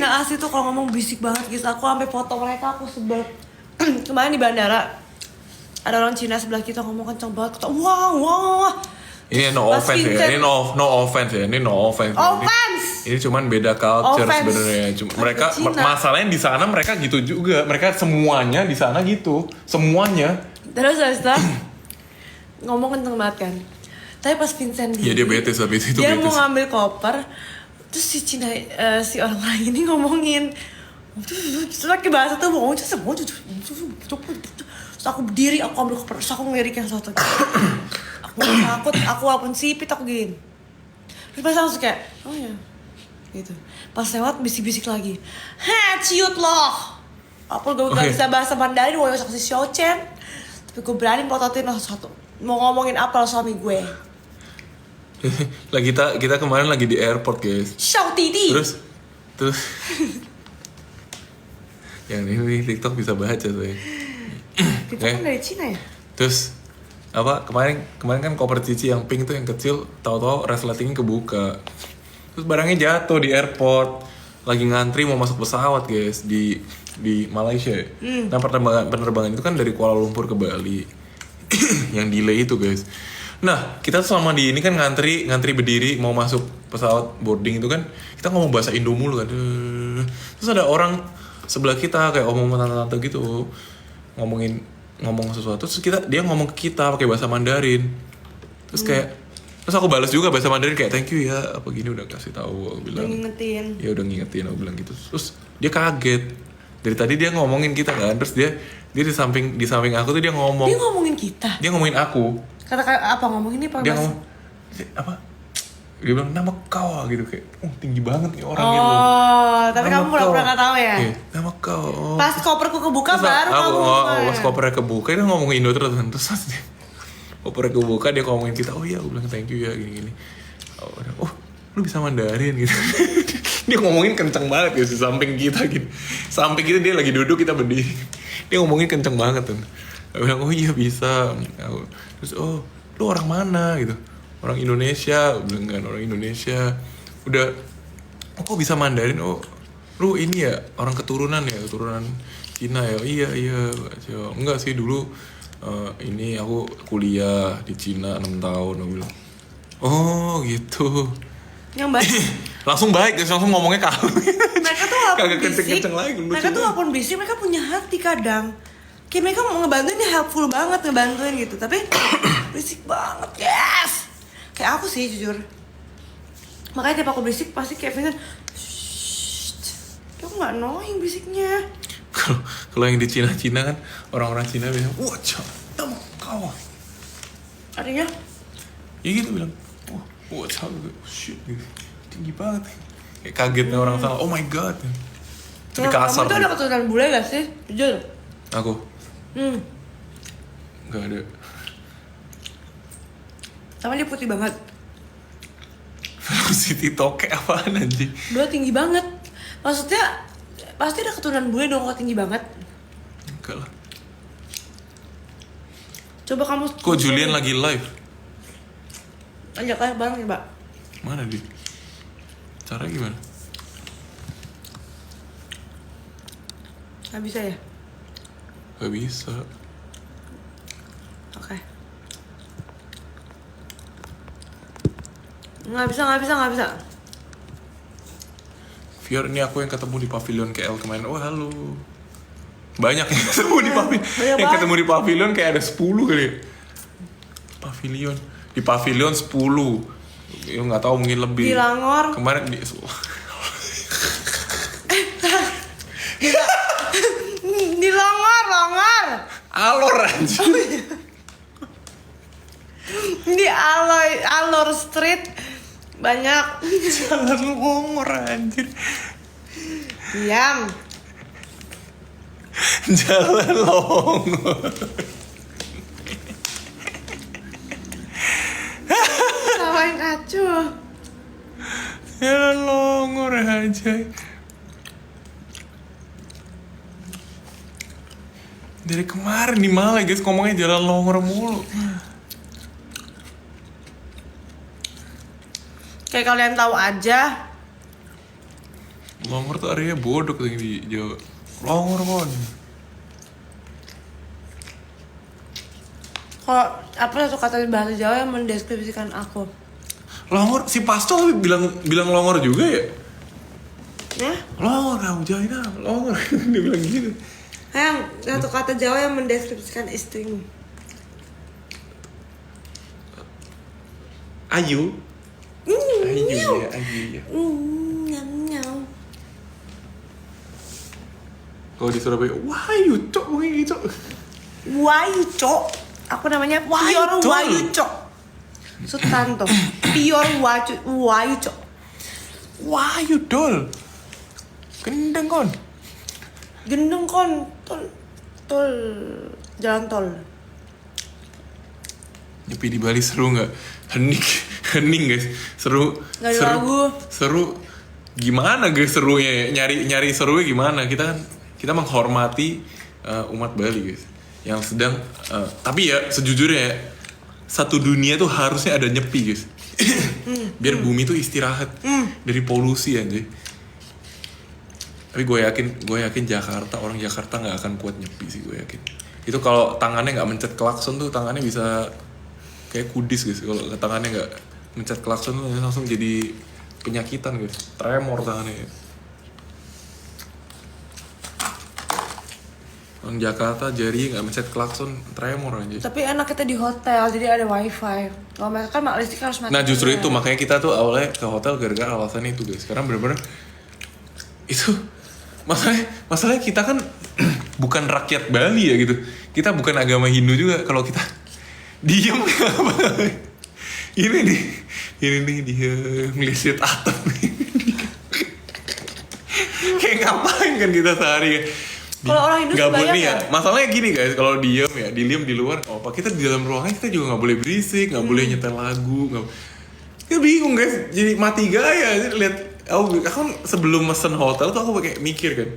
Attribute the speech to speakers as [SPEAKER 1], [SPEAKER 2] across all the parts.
[SPEAKER 1] Cina asli tuh kalau ngomong berisik banget guys. Aku sampai foto mereka, aku sebel. Kemarin di bandara ada orang Cina sebelah kita ngomong kenceng banget. Kata, wah.
[SPEAKER 2] Ini no offense ya. Ini no offense ya. Ini no offense. Ini cuman beda culture sebenarnya. Mereka masalahnya di sana mereka gitu juga. Mereka semuanya di sana gitu. Semuanya.
[SPEAKER 1] Terus ngomong kenceng banget kan. Tapi pas Vincent
[SPEAKER 2] dia bete habis itu.
[SPEAKER 1] Dia mau ngambil koper. Terus si orang lain ini ngomongin. Terus pakai bahasa tuh ngomong semua. Terus aku berdiri, aku ambil koper. Terus aku ngelirik yang satu. Aku takut, aku walaupun sipit aku gini. Terus pas langsung kayak, oh ya gitu. Pas lewat bisik-bisik lagi, ciut loh. Aku gak bisa bahasa Mandarin, gue bisa kasih Xiaochen. Tapi gue berani pototin loh satu. Mau ngomongin apa lo suami gue.
[SPEAKER 2] Lah kita kemarin lagi di airport guys.
[SPEAKER 1] Xiao Titi.
[SPEAKER 2] Terus yang ini TikTok bisa baca tuh.
[SPEAKER 1] Kita kan dari Cina ya.
[SPEAKER 2] Terus kemarin kan koper Cici yang pink tuh yang kecil, tahu-tahu resletingnya kebuka. Terus barangnya jatuh di airport. Lagi ngantri mau masuk pesawat guys di Malaysia. Nah penerbangan itu kan dari Kuala Lumpur ke Bali. Yang delay itu guys. Nah kita selama di ini kan ngantri berdiri mau masuk pesawat boarding itu kan kita ngomong bahasa Indo mulu kan. Terus ada orang sebelah kita kayak omong tante-tante gitu ngomong sesuatu, terus dia ngomong ke kita pakai bahasa Mandarin. Terus aku balas juga bahasa Mandarin kayak thank you ya apa gini, udah kasih tahu, aku bilang udah ngingetin aku bilang gitu. Terus dia kaget, dari tadi dia ngomongin kita kan, terus dia di samping aku tuh dia ngomongin
[SPEAKER 1] kita,
[SPEAKER 2] dia ngomongin aku.
[SPEAKER 1] Kata apa ngomongin apa?
[SPEAKER 2] Dia ngomong apa, dia bilang nama kau gitu, kayak tinggi banget nih orang gitu.
[SPEAKER 1] Tapi kamu pura-pura gak tahu ya?
[SPEAKER 2] Nama kau.
[SPEAKER 1] Pas koperku kebuka terus baru kamu
[SPEAKER 2] pas kopernya kebuka dia ngomongin Indo terus kopernya kebuka dia ngomongin kita, oh iya aku bilang thank you ya gini-gini. Oh lu bisa Mandarin gitu. Dia ngomongin kenceng banget ya di samping kita gitu. Samping kita dia lagi duduk, kita berdiri. Dia ngomongin kenceng banget tuh. Aku bilang oh iya bisa. Terus oh lu orang mana gitu. Orang Indonesia, bilang kan orang Indonesia. Udah, kok bisa Mandarin? Oh, lu ini ya orang keturunan Cina ya? Iya. Enggak sih dulu ini aku kuliah di Cina 6 tahun. Aku bilang, oh gitu.
[SPEAKER 1] Yang baik.
[SPEAKER 2] Langsung baik, langsung ngomongnya kalau.
[SPEAKER 1] Mereka tuh walaupun bisik,
[SPEAKER 2] mereka
[SPEAKER 1] tuh walaupun bisik, mereka punya hati kadang. Kayak mereka mau ngebantuin, dia helpful banget ngebantuin gitu. Tapi bisik banget, yes. Kayak aku sih jujur. Makanya tiap aku berisik pasti kayak Vincent aku gak annoying berisiknya.
[SPEAKER 2] Kalau yang di Cina kan orang-orang Cina bilang wah nama kau.
[SPEAKER 1] Artinya?
[SPEAKER 2] Ya gitu bilang wah shit gitu. Tinggi banget. Kayak kagetnya orang salah, oh my god. Tapi kasar.
[SPEAKER 1] Kamu tuh ada keturunan bule gak sih? Jujur.
[SPEAKER 2] Aku? Gak ada.
[SPEAKER 1] Sama dia putih banget.
[SPEAKER 2] Velocity toke apaan anjing?
[SPEAKER 1] Dia tinggi banget. Maksudnya pasti ada keturunan bule dong kalau tinggi banget.
[SPEAKER 2] Enggak lah.
[SPEAKER 1] Coba kamu.
[SPEAKER 2] Kok Julian lagi live?
[SPEAKER 1] Ajak live bareng ya, Mbak.
[SPEAKER 2] Mana dia? Caranya gimana?
[SPEAKER 1] Gak bisa ya?
[SPEAKER 2] Gak bisa.
[SPEAKER 1] Oke. Nggak bisa.
[SPEAKER 2] Fior, ini aku yang ketemu di pavilion KL kemarin. Oh halo. Banyak yang ketemu di pavilion. Yang ketemu di pavilion kayak ada 10 kali. Pavilion. Di pavilion 10. Ya nggak tahu mungkin lebih.
[SPEAKER 1] Di Langor.
[SPEAKER 2] Kemarin
[SPEAKER 1] di Langor.
[SPEAKER 2] Alor anjir.
[SPEAKER 1] Di Alor Street banyak.
[SPEAKER 2] Jalan Langor anjir.
[SPEAKER 1] Diam.
[SPEAKER 2] Jalan Langor.
[SPEAKER 1] Samain acuh.
[SPEAKER 2] Jalan Langor aja. Dari kemarin di Malang guys ngomongnya Jalan Langor mulu.
[SPEAKER 1] Kayak kalian tahu aja.
[SPEAKER 2] Longor tuh artinya bodoh tuh yang di Jawa. Longor kon.
[SPEAKER 1] Kalau apa satu kata di bahasa Jawa yang mendeskripsikan aku?
[SPEAKER 2] Longor, si Pastol bilang longor juga ya?
[SPEAKER 1] Ya?
[SPEAKER 2] Longor, kamu jahina, longor. Dia bilang gitu.
[SPEAKER 1] Yang satu kata Jawa yang mendeskripsikan istrimu.
[SPEAKER 2] Ayu. Ayu ya, ayu ya.
[SPEAKER 1] Nyam.
[SPEAKER 2] Kalau di Surabaya, Wahyu cok, kayak gitu.
[SPEAKER 1] Wahyu cok. Aku namanya Pior Wahyu cok. Sutanto. Pior Wahyu cok.
[SPEAKER 2] Wahyu dol. Gendeng kon.
[SPEAKER 1] Gendeng kon. Tol. Jalan tol.
[SPEAKER 2] Nyepi di Bali seru nggak? Hening guys, seru.
[SPEAKER 1] Nggak ada lagu.
[SPEAKER 2] Seru. Gimana guys serunya? Nyari serunya gimana? Kita menghormati umat Bali guys, yang sedang. Tapi ya sejujurnya ya, satu dunia tuh harusnya ada nyepi guys. Biar bumi tuh istirahat dari polusi aja. Tapi gue yakin orang Jakarta nggak akan kuat nyepi sih, gue yakin. Itu kalau tangannya nggak mencet klakson tuh tangannya bisa kayak kudis guys. Kalau tangannya nggak mencet klakson tuh langsung jadi penyakitan guys, tremor tangannya. Orang Jakarta jari nggak mencet klakson tremor aja.
[SPEAKER 1] Tapi enak kita di hotel, jadi ada wifi. Kalau mereka kan listrik harus mati.
[SPEAKER 2] Nah justru itu makanya kita tuh awalnya ke hotel gara-gara alasan itu guys. Sekarang bener-bener itu masalahnya kita kan bukan rakyat Bali ya gitu. Kita bukan agama Hindu juga. Kalau kita diem apa? Ini nih dia ngeliat atap. Kayak ngapain kan kita sehari?
[SPEAKER 1] Kalau orang Hindu
[SPEAKER 2] nggak boleh
[SPEAKER 1] bayang
[SPEAKER 2] nih ya.
[SPEAKER 1] ya?
[SPEAKER 2] Masalahnya gini guys, kalau diem di luar. Oh, kita di dalam ruangan kita juga nggak boleh berisik, nggak boleh nyetel lagu, nggak. Kita bingung guys, jadi mati gaya. Lihat, aku kan sebelum mesen hotel tuh aku kayak mikir kan,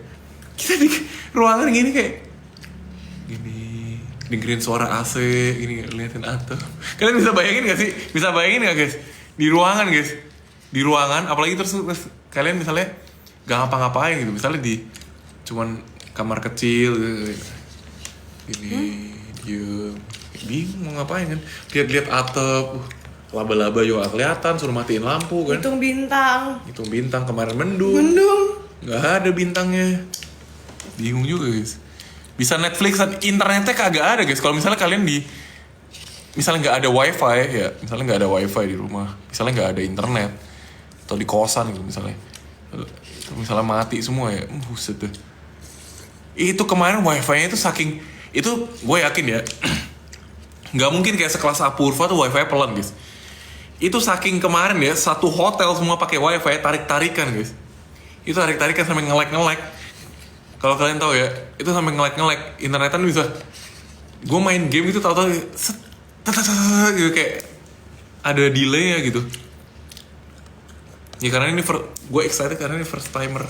[SPEAKER 2] kita di ruangan gini kayak gini, dengerin suara AC, gini liatin atap. Kalian bisa bayangin nggak sih? Bisa bayangin nggak guys? Di ruangan, apalagi terus kalian misalnya gak ngapa-ngapain gitu, misalnya di cuman kamar kecil gitu. Gini, diem, bingung mau ngapain kan? Lihat atap, laba-laba juga gak kelihatan, suruh matiin lampu kan?
[SPEAKER 1] Hitung bintang,
[SPEAKER 2] kemarin mendung. Nggak ada bintangnya, bingung juga guys. Bisa Netflix, internetnya kagak ada guys. Kalau misalnya kalian misalnya nggak ada wifi ya, misalnya nggak ada wifi di rumah, misalnya nggak ada internet atau di kosan gitu misalnya mati semua ya, buset deh. Itu kemarin wifi-nya itu saking itu gue yakin ya, nggak mungkin kayak sekelas Apurva tuh wifi pelan guys. Itu saking kemarin ya, satu hotel semua pakai wifi, tarik-tarikan guys. Itu tarik-tarikan sampai nge-lag. Kalau kalian tahu ya, itu sampai nge-lag. Internetan bisa. Gue main game itu tahu-tahu gitu kayak ada delay ya gitu. Ya karena ini gue excited karena ini first timer.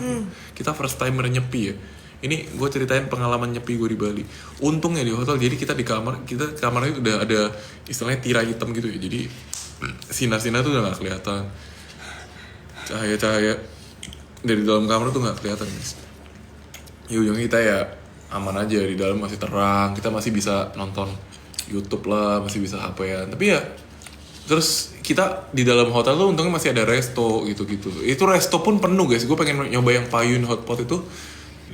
[SPEAKER 2] Kita first timer nyepi ya. Ini gue ceritain pengalaman nyepi gue di Bali. Untungnya di hotel, jadi kita kamarnya udah ada istilahnya tirai hitam gitu ya. Jadi sinar-sinar tuh udah gak kelihatan. Cahaya-cahaya dari dalam kamar tuh gak kelihatan guys. Ya ujungnya kita ya aman aja, di dalam masih terang, kita masih bisa nonton YouTube lah, masih bisa HP-an. Tapi ya terus kita di dalam hotel tuh untungnya masih ada resto gitu-gitu. Itu resto pun penuh guys. Gue pengen nyoba yang Payun Hotpot itu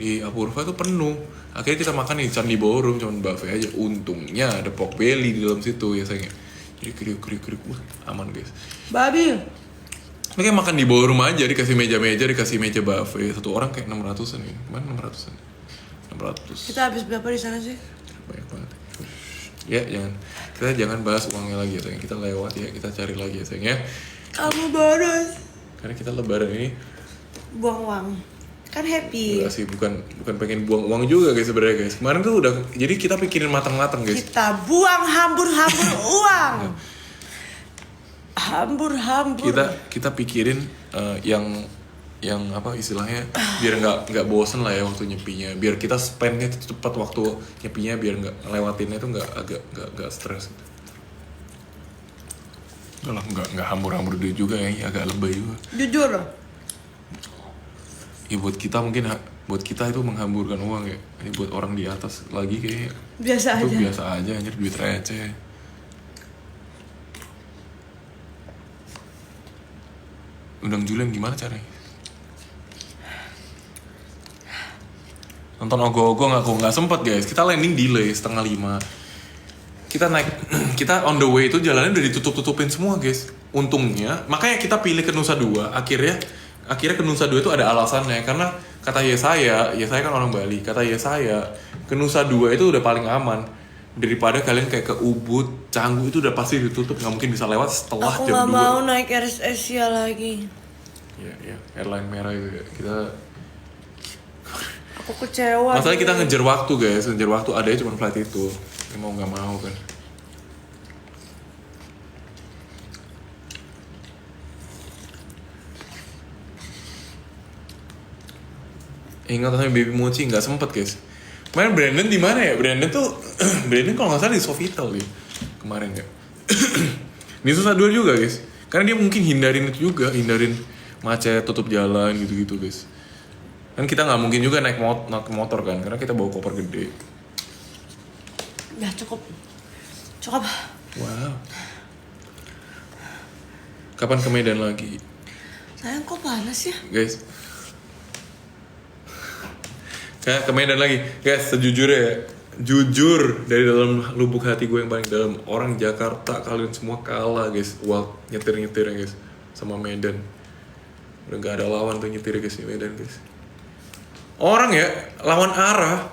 [SPEAKER 2] di Apurva tuh penuh. Akhirnya kita makan di Candi Ballroom, cuman buffet aja. Untungnya ada pork belly di dalam situ ya sayangnya. Jadi kriuk, aman guys.
[SPEAKER 1] Babi.
[SPEAKER 2] Ini kayak makan di ballroom aja, dikasih meja-meja, dikasih meja buffet. Satu orang kayak 600-an ya. Mana 600-an? 600.
[SPEAKER 1] Kita habis berapa di sana sih?
[SPEAKER 2] Banyak banget. Ya, kita jangan bahas uangnya lagi ya sayang. Kita lewat ya, kita cari lagi ya sayang ya.
[SPEAKER 1] Kamu boros.
[SPEAKER 2] Karena kita lebaran ini
[SPEAKER 1] Buang uang. Kan happy.
[SPEAKER 2] enggak sih, bukan pengen buang uang juga guys sebenarnya guys. Kemarin tuh udah, jadi kita pikirin matang-matang guys.
[SPEAKER 1] Kita buang hambur-hambur uang. Hambur-hambur.
[SPEAKER 2] Kita pikirin yang apa istilahnya, biar nggak bosen lah ya waktu nyepinya, biar kita spendnya cepat waktu nyepinya, biar nggak ngelewatinnya tuh nggak stres gitu. Nggak hambur-hambur dia juga ya, agak lebay juga.
[SPEAKER 1] Jujur.
[SPEAKER 2] Ya buat kita mungkin buat kita itu menghamburkan uang ya. Ini buat orang di atas lagi kayak
[SPEAKER 1] Biasa
[SPEAKER 2] itu
[SPEAKER 1] aja.
[SPEAKER 2] biasa aja anjir, duit receh. Undang Julian gimana caranya? Nonton ogo-ogo nggak sempet guys. Kita landing delay 4:30. Kita naik, kita on the way itu jalannya udah ditutup-tutupin semua guys. Untungnya, makanya kita pilih ke Nusa Dua. Akhirnya ke Nusa Dua itu ada alasannya. Karena kata saya kan orang Bali. Kata saya, ke Nusa Dua itu udah paling aman. Daripada kalian kayak ke Ubud, Canggu itu udah pasti ditutup. Nggak mungkin bisa lewat setelah
[SPEAKER 1] Aku
[SPEAKER 2] jam 2.
[SPEAKER 1] nggak mau naik Air Asia lagi.
[SPEAKER 2] Ya, airline merah itu ya. Kita
[SPEAKER 1] Aku kecewa.
[SPEAKER 2] masalahnya kita ngejar waktu guys, ngejar waktu adanya cuma flight itu. Ya, mau nggak mau kan. Ingat sama Baby Mochi nggak sempet guys. Kemarin Brandon di mana ya? Brandon tuh Brandon kalau nggak salah di Sofitel dia kemarin ya. Di Nusa Dua juga guys. Karena dia mungkin hindarin itu juga, hindarin macet, tutup jalan gitu-gitu guys. Kan kita nggak mungkin juga naik motor kan, karena kita bawa koper gede.
[SPEAKER 1] Ya cukup.
[SPEAKER 2] Wow. Kapan ke Medan lagi?
[SPEAKER 1] Sayang kok panas ya?
[SPEAKER 2] Guys. Kayak ke Medan lagi. Guys, sejujurnya ya. Jujur dari dalam lubuk hati gue yang paling dalam, orang Jakarta kalian semua kalah guys. Wah, nyetir-nyetirnya guys sama Medan. Udah gak ada lawan tuh nyetir guys di Medan guys. Orang ya lawan arah,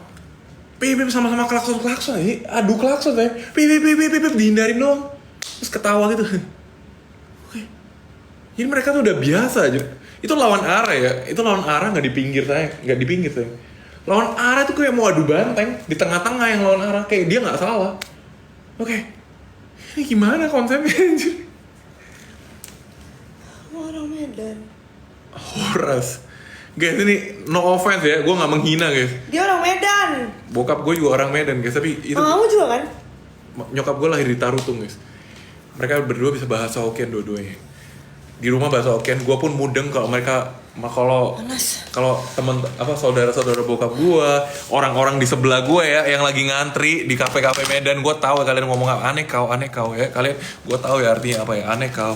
[SPEAKER 2] pip sama-sama klakson ya, adu klakson ya, pip dihindarin doang, terus ketawa gitu. Oke, jadi mereka tuh udah biasa aja. Itu lawan arah ya, itu lawan arah nggak di pinggir saya. Lawan arah tuh kayak mau adu banteng di tengah-tengah yang lawan arah, kayak dia nggak salah. Oke, ini gimana konsepnya anjir?
[SPEAKER 1] Orang Medan.
[SPEAKER 2] Horas. Guys, ini no offense ya, gue gak menghina guys.
[SPEAKER 1] Dia orang Medan.
[SPEAKER 2] Bokap gue juga orang Medan guys, tapi itu
[SPEAKER 1] Kamu juga kan?
[SPEAKER 2] nyokap gue lahir di Tarutung guys. Mereka berdua bisa bahasa Hokkien dua-duanya. Di rumah bahasa Hokkien, gue pun mudeng kalau mereka kalau teman saudara-saudara bokap gue, orang-orang di sebelah gue ya yang lagi ngantri di kafe-kafe Medan, gue tahu ya kalian ngomong aneh kau ya. Kalian gue tahu ya artinya apa ya, aneh kau.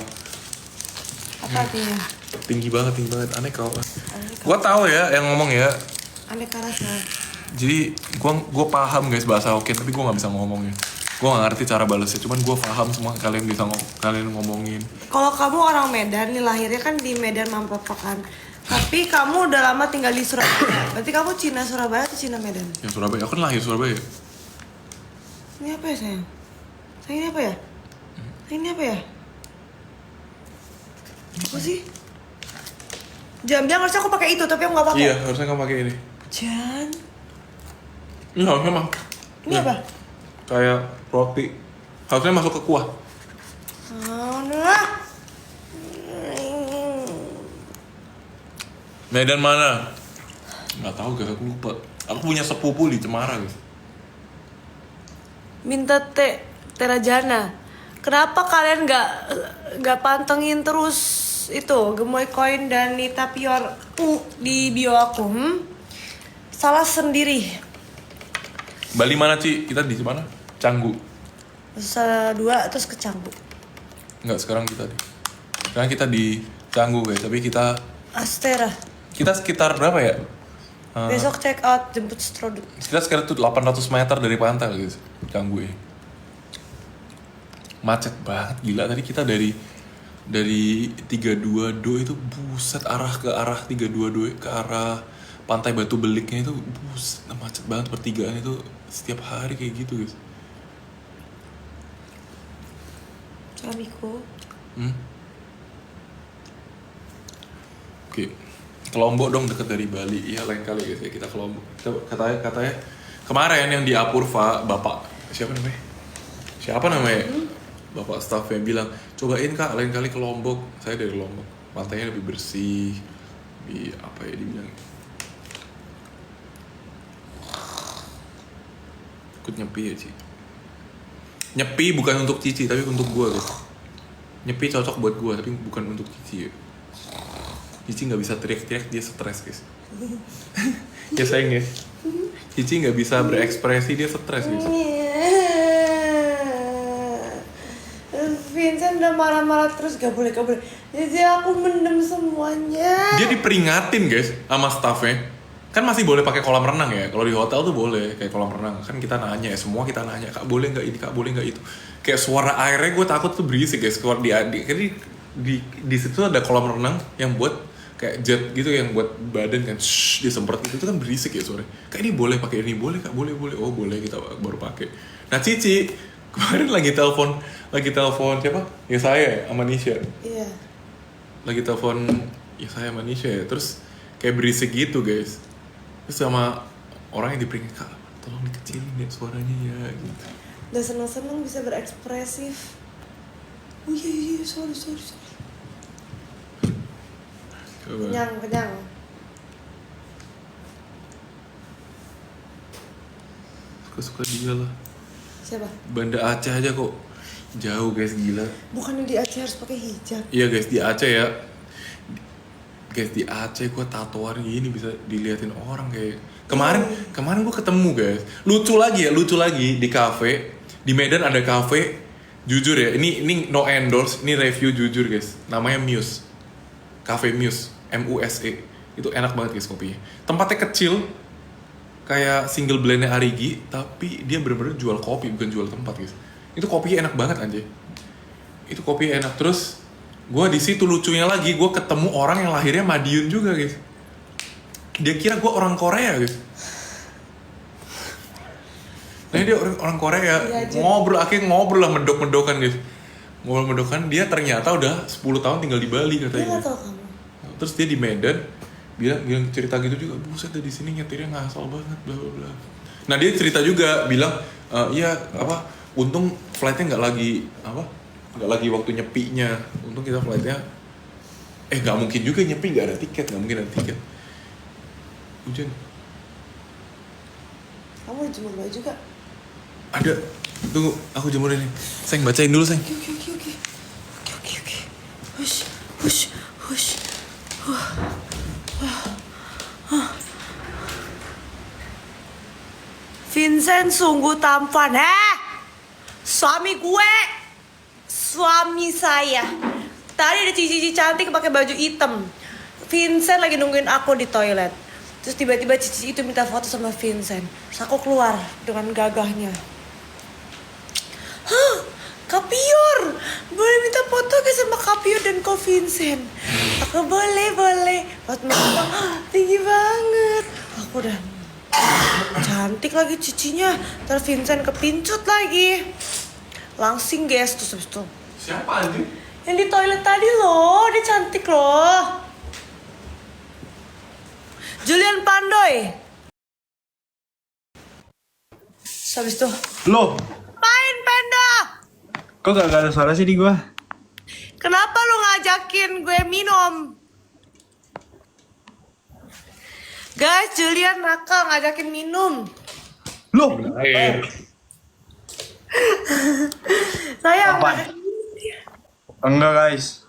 [SPEAKER 1] Apa artinya?
[SPEAKER 2] Tinggi banget aneh kau. Gue tahu ya yang ngomong ya.
[SPEAKER 1] Aneka rasa.
[SPEAKER 2] Jadi gue paham guys bahasa Hokkien, tapi gue nggak bisa ngomongnya. Gue nggak ngerti cara balasnya, cuman gue paham semua kalian bisa kalian ngomongin.
[SPEAKER 1] Kalau kamu orang Medan nih, lahirnya kan di Medan Mampapa kan. Tapi kamu udah lama tinggal di Surabaya. Berarti kamu Cina Surabaya atau Cina Medan?
[SPEAKER 2] Yang Surabaya, aku kan lahir Surabaya.
[SPEAKER 1] Ini apa ya sayang? Sayang ini apa ya? Sayang ini apa ya? Apa sih? Jam-jam harusnya aku pakai itu, tapi aku nggak pakai.
[SPEAKER 2] Iya, harusnya kamu pakai ini.
[SPEAKER 1] Jan.
[SPEAKER 2] Ini harusnya mah.
[SPEAKER 1] Ini apa?
[SPEAKER 2] Kayak roti. Harusnya masuk ke kuah.
[SPEAKER 1] Nah.
[SPEAKER 2] Medan mana? Nggak tahu guys, aku lupa. Aku punya sepupu di Cemara guys.
[SPEAKER 1] Minta Terajana. Kenapa kalian nggak pantengin terus itu Gemoy Koin dan Nita Pior di bio aku? Salah sendiri.
[SPEAKER 2] Bali mana Ci? Kita di mana? Canggu.
[SPEAKER 1] Nusa Dua terus ke Canggu.
[SPEAKER 2] Enggak, sekarang kita di. Sekarang kita di Canggu guys, tapi kita sekitar berapa ya?
[SPEAKER 1] Besok check out jemput Stroduk.
[SPEAKER 2] Kita sekitar tuh 800 meter dari pantai guys, Canggu ya. Macet banget gila, tadi kita dari 322 itu buset arah 322 ke arah pantai Batu Beliknya itu buset macet banget, pertigaan itu setiap hari kayak gitu guys.
[SPEAKER 1] Suamiku.
[SPEAKER 2] Oke. Ke Lombok dong, deket dari Bali. Iya lain kali guys ya kita ke Lombok. Katanya kemarin yang di Apurva bapak siapa namanya? Bapak staffnya bilang cobain kak lain kali ke Lombok. Saya dari Lombok, pantainya lebih bersih, lebih apa ya dibilang. Ikut nyepi ya Ci. Nyepi bukan untuk Cici tapi untuk gue guys. Nyepi cocok buat gue tapi bukan untuk Cici ya. Cici nggak bisa teriak-teriak, dia stres guys. Ya sayang ya. Cici nggak bisa berekspresi, dia stres guys.
[SPEAKER 1] Vincent udah marah-marah terus, gak boleh. Jadi aku mendem semuanya.
[SPEAKER 2] Dia diperingatin guys sama staffnya. Kan masih boleh pakai kolam renang ya. Kalau di hotel tuh boleh kayak kolam renang. Kan kita nanya ya, semua kita nanya, Kak boleh nggak ini, Kak boleh nggak itu. Kayak suara airnya gue takut tuh berisik guys. Keluar di situ ada kolam renang yang buat kayak jet gitu yang buat badan kan, disemprot itu kan berisik ya suaranya. Kayak ini boleh pakai ini, boleh Kak, boleh. Oh boleh, kita baru pakai. Nah Cici kemarin lagi telepon siapa? Ya saya sama Nisha.
[SPEAKER 1] Iya.
[SPEAKER 2] Lagi telepon ya saya sama Nisha ya, terus kayak berisik gitu guys. Terus sama orang yang diperingat, Kak tolong dikecilin ya suaranya ya gitu.
[SPEAKER 1] Udah seneng-seneng bisa berekspresif. Oh iya, sorry.
[SPEAKER 2] Coba.
[SPEAKER 1] Kenyang.
[SPEAKER 2] Suka dia lah.
[SPEAKER 1] Siapa?
[SPEAKER 2] Banda Aceh aja kok jauh guys, gila.
[SPEAKER 1] Bukannya di Aceh harus pakai hijab?
[SPEAKER 2] Iya guys, di Aceh ya. Guys di Aceh gue tatoan gini bisa diliatin orang kayak. Kemarin gue ketemu guys. Lucu lagi di kafe. Di Medan ada kafe. Jujur ya, ini no endorse, ini review jujur guys. Namanya Muse. Cafe Muse, MUSE. Itu enak banget guys kopinya. Tempatnya kecil. Kayak single blendnya Arigi, tapi dia bener-bener jual kopi, bukan jual tempat guys. Itu kopinya enak banget anjay. Itu kopinya enak. Terus gue di situ lucunya lagi, gue ketemu orang yang lahirnya Madiun juga guys. Dia kira gue orang Korea guys. Nah dia orang Korea, akhirnya ngobrol lah medok-medokan guys. Ngobrol-medokan, dia ternyata udah 10 tahun tinggal di Bali katanya.
[SPEAKER 1] Dia gak tau kamu.
[SPEAKER 2] Terus dia di Medan, bilang cerita gitu juga, buset di sini nyetirnya ngasal banget, bla bla bla. Nah dia cerita juga, bilang, iya apa, untung flightnya nggak lagi waktu nyepinya, untung kita flightnya, nggak mungkin juga nyepi, nggak ada tiket. Hujan.
[SPEAKER 1] Kamu jemur baju juga?
[SPEAKER 2] Ada, tunggu, aku jemurin nih. Sayang bacain dulu sayang.
[SPEAKER 1] Oke. Hush. Vincent sungguh tampan. Suami saya. Tadi ada cici cantik pakai baju hitam. Vincent lagi nungguin aku di toilet. Terus tiba-tiba cici itu minta foto sama Vincent. Terus aku keluar dengan gagahnya. Kapior, boleh minta foto gak sama Kapior dan Ko Vincent? Aku boleh. Waktu bilang, tinggi banget. Aku udah cantik lagi cicinya. Terus Vincent kepincut lagi. Langsing guys, terus habis itu.
[SPEAKER 2] Siapa anjing?
[SPEAKER 1] Yang di toilet tadi loh, dia cantik loh. Julian Pandoy. Terus habis itu.
[SPEAKER 3] Loh,
[SPEAKER 1] Main Panda.
[SPEAKER 3] kok gak ada suara sih di gua?
[SPEAKER 1] Kenapa lu ngajakin gue minum? Guys, Julian nakal ngajakin minum.
[SPEAKER 3] Loh,
[SPEAKER 2] Air.
[SPEAKER 1] Saya
[SPEAKER 3] Apa?
[SPEAKER 1] ngajakin minum dia.
[SPEAKER 3] enggak guys.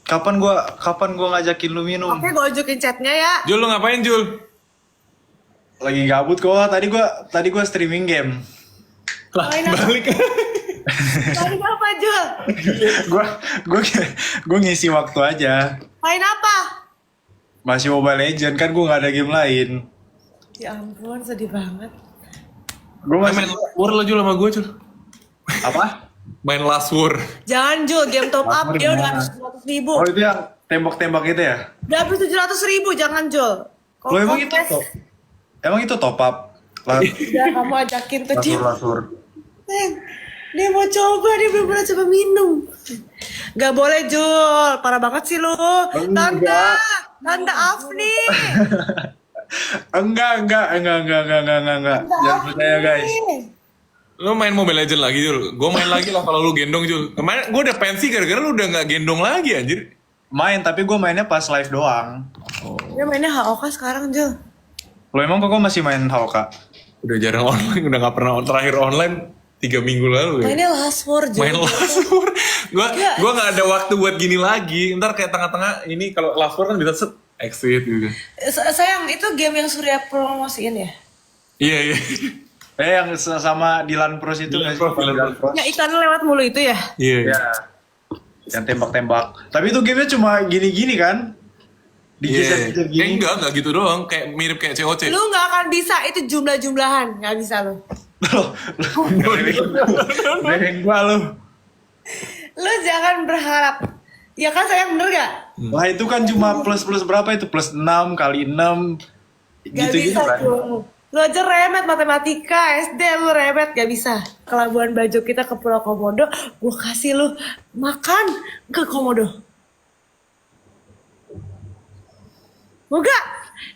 [SPEAKER 3] Kapan gua ngajakin lu minum?
[SPEAKER 1] Oke, gue ajakin chatnya ya.
[SPEAKER 2] Jul, lu ngapain Jul?
[SPEAKER 3] Lagi gabut kok. Tadi gua streaming game.
[SPEAKER 2] Lah,
[SPEAKER 1] Main apa?
[SPEAKER 2] balik.
[SPEAKER 1] Tadi apa, Jul?
[SPEAKER 3] Gua ngisi waktu aja.
[SPEAKER 1] Main apa?
[SPEAKER 3] Masih Mobile Legend kan gua nggak ada game lain.
[SPEAKER 1] Ya ampun, sedih banget.
[SPEAKER 3] Gua masih
[SPEAKER 2] Main Last War lo Jul sama gue Jul.
[SPEAKER 3] apa?
[SPEAKER 2] Main Last War.
[SPEAKER 1] Jangan, Jul, game top up
[SPEAKER 3] Lapor
[SPEAKER 1] dia udah
[SPEAKER 3] gimana?
[SPEAKER 1] habis 700.000.
[SPEAKER 3] Oh itu yang tembak-tembak itu ya?
[SPEAKER 1] Udah habis 700.000, jangan, Jul.
[SPEAKER 3] Lo emang itu top? Emang itu top up?
[SPEAKER 1] Udah kamu ajakin tuh dia.
[SPEAKER 3] Lasur.
[SPEAKER 1] Dia mau coba, dia belum pernah coba minum. Gak boleh, Jul. Parah banget sih lu. Tante Afni.
[SPEAKER 3] Enggak. Jangan percaya guys.
[SPEAKER 2] Lu main Mobile Legend lagi Jul. Gue main lagi lah kalau lu gendong Jul. Kemarin gue udah pensi gara-gara lu udah gak gendong lagi anjir.
[SPEAKER 3] Main tapi gue mainnya pas live doang.
[SPEAKER 1] Dia mainnya HOK sekarang, Jul.
[SPEAKER 3] Lo emang kok masih main HOK?
[SPEAKER 2] Udah jarang online, udah gak pernah terakhir online 3 minggu lalu ya.
[SPEAKER 1] Mainnya Last War, Jul.
[SPEAKER 2] Main Last War. Gue gak ada waktu buat gini lagi. Ntar kayak tengah-tengah ini kalau Last War kan bisa set Exit juga.
[SPEAKER 1] Sayang, itu game yang Surya promosiin ya?
[SPEAKER 2] Iya, iya.
[SPEAKER 3] Yang sama Dylan Pros itu
[SPEAKER 2] Dylan
[SPEAKER 3] nggak sih?
[SPEAKER 2] Pros, Dylan Pros.
[SPEAKER 1] Ya iklannya lewat mulu itu ya?
[SPEAKER 2] Iya, iya.
[SPEAKER 3] Ya. Yang tembak-tembak. Tapi itu gamenya cuma gini-gini kan? Digeser-geser
[SPEAKER 2] Iya.
[SPEAKER 3] gini.
[SPEAKER 2] Enggak gitu doang. Kayak mirip kayak COC.
[SPEAKER 1] Lu gak akan bisa, itu jumlah-jumlahan. Gak bisa lu.
[SPEAKER 3] Loh, Beng gua lu.
[SPEAKER 1] Lu jangan berharap. Ya kan sayang, bener gak?
[SPEAKER 3] Lah itu kan cuma plus berapa itu? Plus 6 kali 6.
[SPEAKER 1] Gak
[SPEAKER 3] Gitu-gitu
[SPEAKER 1] bisa
[SPEAKER 3] kan.
[SPEAKER 1] tuh. Lu aja remet matematika, SD lu remet gak bisa. Ke Labuan Bajo kita ke Pulau Komodo, gue kasih lu makan ke Komodo. Mau gak?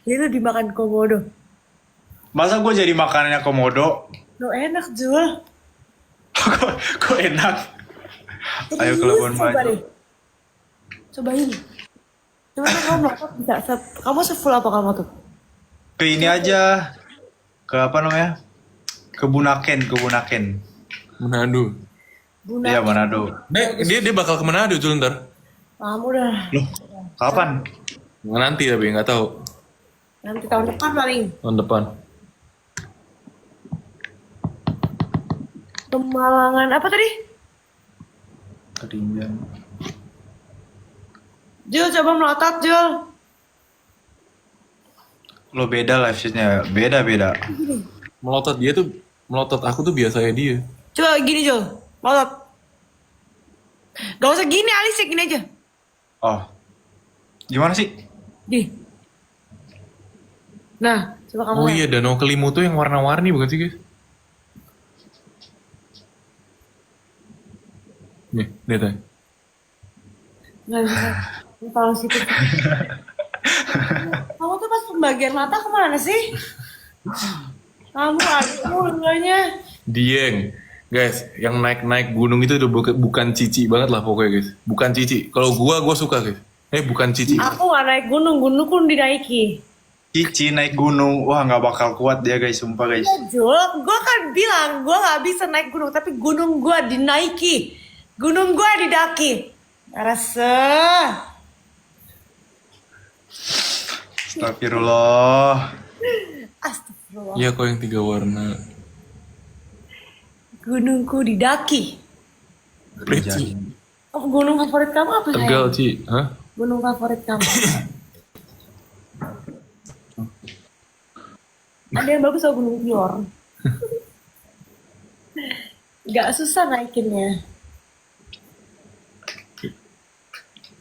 [SPEAKER 1] Jadi lu dimakan Komodo.
[SPEAKER 3] Masa gue jadi makanannya komodo?
[SPEAKER 1] Lu enak Jul.
[SPEAKER 3] Kok enak? Ayo ke Labuan
[SPEAKER 1] Coba
[SPEAKER 3] Bajo.
[SPEAKER 1] deh. Cobain. Coba kamu melokot bisa. Kamu se-full apa kamu tuh?
[SPEAKER 3] Ke ini aja. Ke apa namanya? Ke Bunaken.
[SPEAKER 2] Manado.
[SPEAKER 3] Iya Manado.
[SPEAKER 2] Dia bakal ke Manado Jul ntar.
[SPEAKER 1] Kamu udah.
[SPEAKER 3] Loh, kapan?
[SPEAKER 2] Nanti tapi nggak tahu.
[SPEAKER 1] Nanti tahun depan paling.
[SPEAKER 2] Tahun depan.
[SPEAKER 1] Kemalangan apa tadi?
[SPEAKER 3] Ketinggian.
[SPEAKER 1] Jul coba melotot Jul.
[SPEAKER 3] Lo beda live shootnya, beda.
[SPEAKER 2] Melotot aku tuh biasanya dia.
[SPEAKER 1] Coba gini Jul, melotot. Gak usah gini alisnya, gini aja.
[SPEAKER 3] Oh, gimana sih?
[SPEAKER 1] Gini. Nah, coba kamu
[SPEAKER 2] Oh
[SPEAKER 1] lihat.
[SPEAKER 2] iya, Danau Kelimu tuh yang warna-warni bukan sih guys? Nih, lihat aja.
[SPEAKER 1] Gak bisa. Kalau situ. Kamu tuh pas pembagian mata kemana sih? Kamu adikmu enggaknya.
[SPEAKER 2] Dieng. Guys, yang naik-naik gunung itu udah bukan cici banget lah pokoknya guys. Bukan cici. Kalau gua suka guys. Bukan cici.
[SPEAKER 1] Aku gak naik gunung, gunungku dinaiki.
[SPEAKER 3] Cici naik gunung, wah nggak bakal kuat dia guys, sumpah guys.
[SPEAKER 1] Ya Jul, gue kan bilang gue gak bisa naik gunung, tapi gunung gue dinaiki. Gunung gue didaki. Rasa.
[SPEAKER 3] Astagfirullah.
[SPEAKER 1] Astagfirullah.
[SPEAKER 2] Iya kok yang 3 warna.
[SPEAKER 1] Gunungku didaki.
[SPEAKER 2] Preci.
[SPEAKER 1] Oh, gunung favorit kamu apa sayang?
[SPEAKER 2] Tegal, Ci. Hah?
[SPEAKER 1] Gunung favorit kamu. Ada yang bagus sama Gunung Pior. Gak susah naikinnya.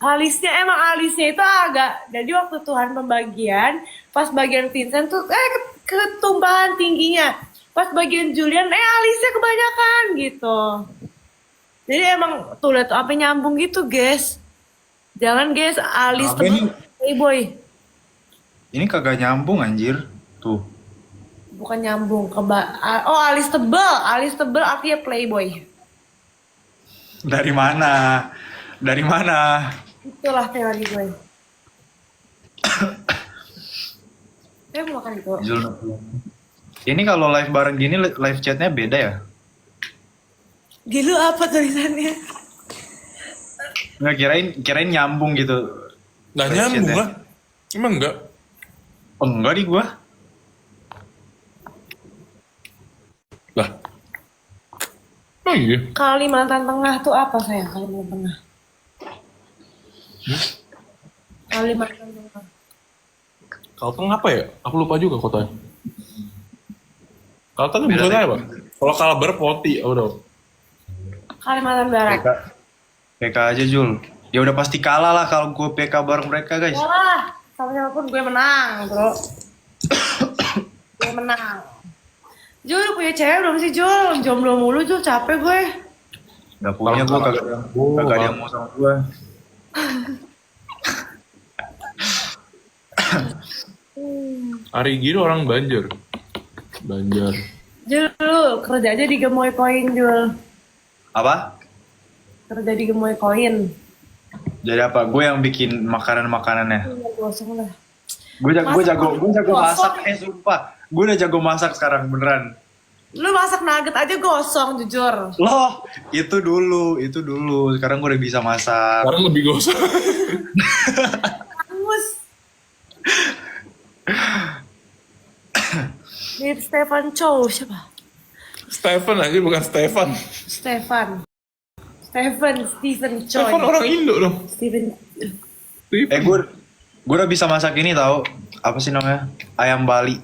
[SPEAKER 1] Alisnya itu agak. Jadi waktu Tuhan pembagian, pas bagian Vincent tuh ketumpahan tingginya. Pas bagian Julian, alisnya kebanyakan gitu. Jadi emang tuh lihat tuh apa nyambung gitu guys. Jangan guys, alis
[SPEAKER 3] Apa ini?
[SPEAKER 1] playboy.
[SPEAKER 3] Ini kagak nyambung anjir. Tuh.
[SPEAKER 1] Bukan nyambung alis tebal artinya playboy.
[SPEAKER 3] Dari mana?
[SPEAKER 1] Itulah teori gue. Saya mau makan itu.
[SPEAKER 3] Ini kalau live bareng gini live chatnya beda ya?
[SPEAKER 1] Gilu apa tulisannya?
[SPEAKER 3] Nggak kirain nyambung gitu.
[SPEAKER 2] Nggak
[SPEAKER 3] Live
[SPEAKER 2] nyambung
[SPEAKER 3] chatnya.
[SPEAKER 2] lah. Emang enggak?
[SPEAKER 3] Oh, enggak di gua.
[SPEAKER 2] Lah. Oh iya.
[SPEAKER 1] Kalimantan Tengah tuh apa sayang? Kalimantan Tengah. Kalimantan Tengah.
[SPEAKER 2] Kalteng apa ya? Aku lupa juga kotanya. Kalteng
[SPEAKER 3] Beda
[SPEAKER 2] bukan
[SPEAKER 3] deh.
[SPEAKER 2] apa? Kalau Kalbar Poti, udah.
[SPEAKER 1] Kalimantan Barat.
[SPEAKER 3] PK aja Jul. Ya udah pasti kalah lah kalau gue PK bareng mereka guys.
[SPEAKER 1] Wah, sama siapapun gue menang, bro. Gue menang. Jul, lu punya cewek belum sih, Jul? Jomblo mulu, Jul. Capek gue.
[SPEAKER 3] Gak punya gue kagak ada yang mau sama gue.
[SPEAKER 2] Ari Giro orang Banjar.
[SPEAKER 1] Jul, lu kerja aja di Gemoy Koin, Jul.
[SPEAKER 3] Apa?
[SPEAKER 1] Kerja di Gemoy Koin.
[SPEAKER 3] Jadi apa? Gue yang bikin makanannya.
[SPEAKER 1] Iya, gosong lah.
[SPEAKER 3] Gue jago
[SPEAKER 1] Gosong.
[SPEAKER 3] masak. Sumpah. Gue udah jago masak sekarang beneran.
[SPEAKER 1] Lu masak nugget aja gosong, jujur.
[SPEAKER 3] Loh, itu dulu. Sekarang gue udah bisa masak.
[SPEAKER 2] Sekarang lebih gosong.
[SPEAKER 1] Angus. Mirip Stefan Chow siapa?
[SPEAKER 2] Stephen aja bukan Stefan.
[SPEAKER 1] Stefan Stephen Chow.
[SPEAKER 2] Stefan orang Indo dong.
[SPEAKER 1] Stephen.
[SPEAKER 3] gue udah bisa masak ini tahu apa sih namanya, ayam Bali.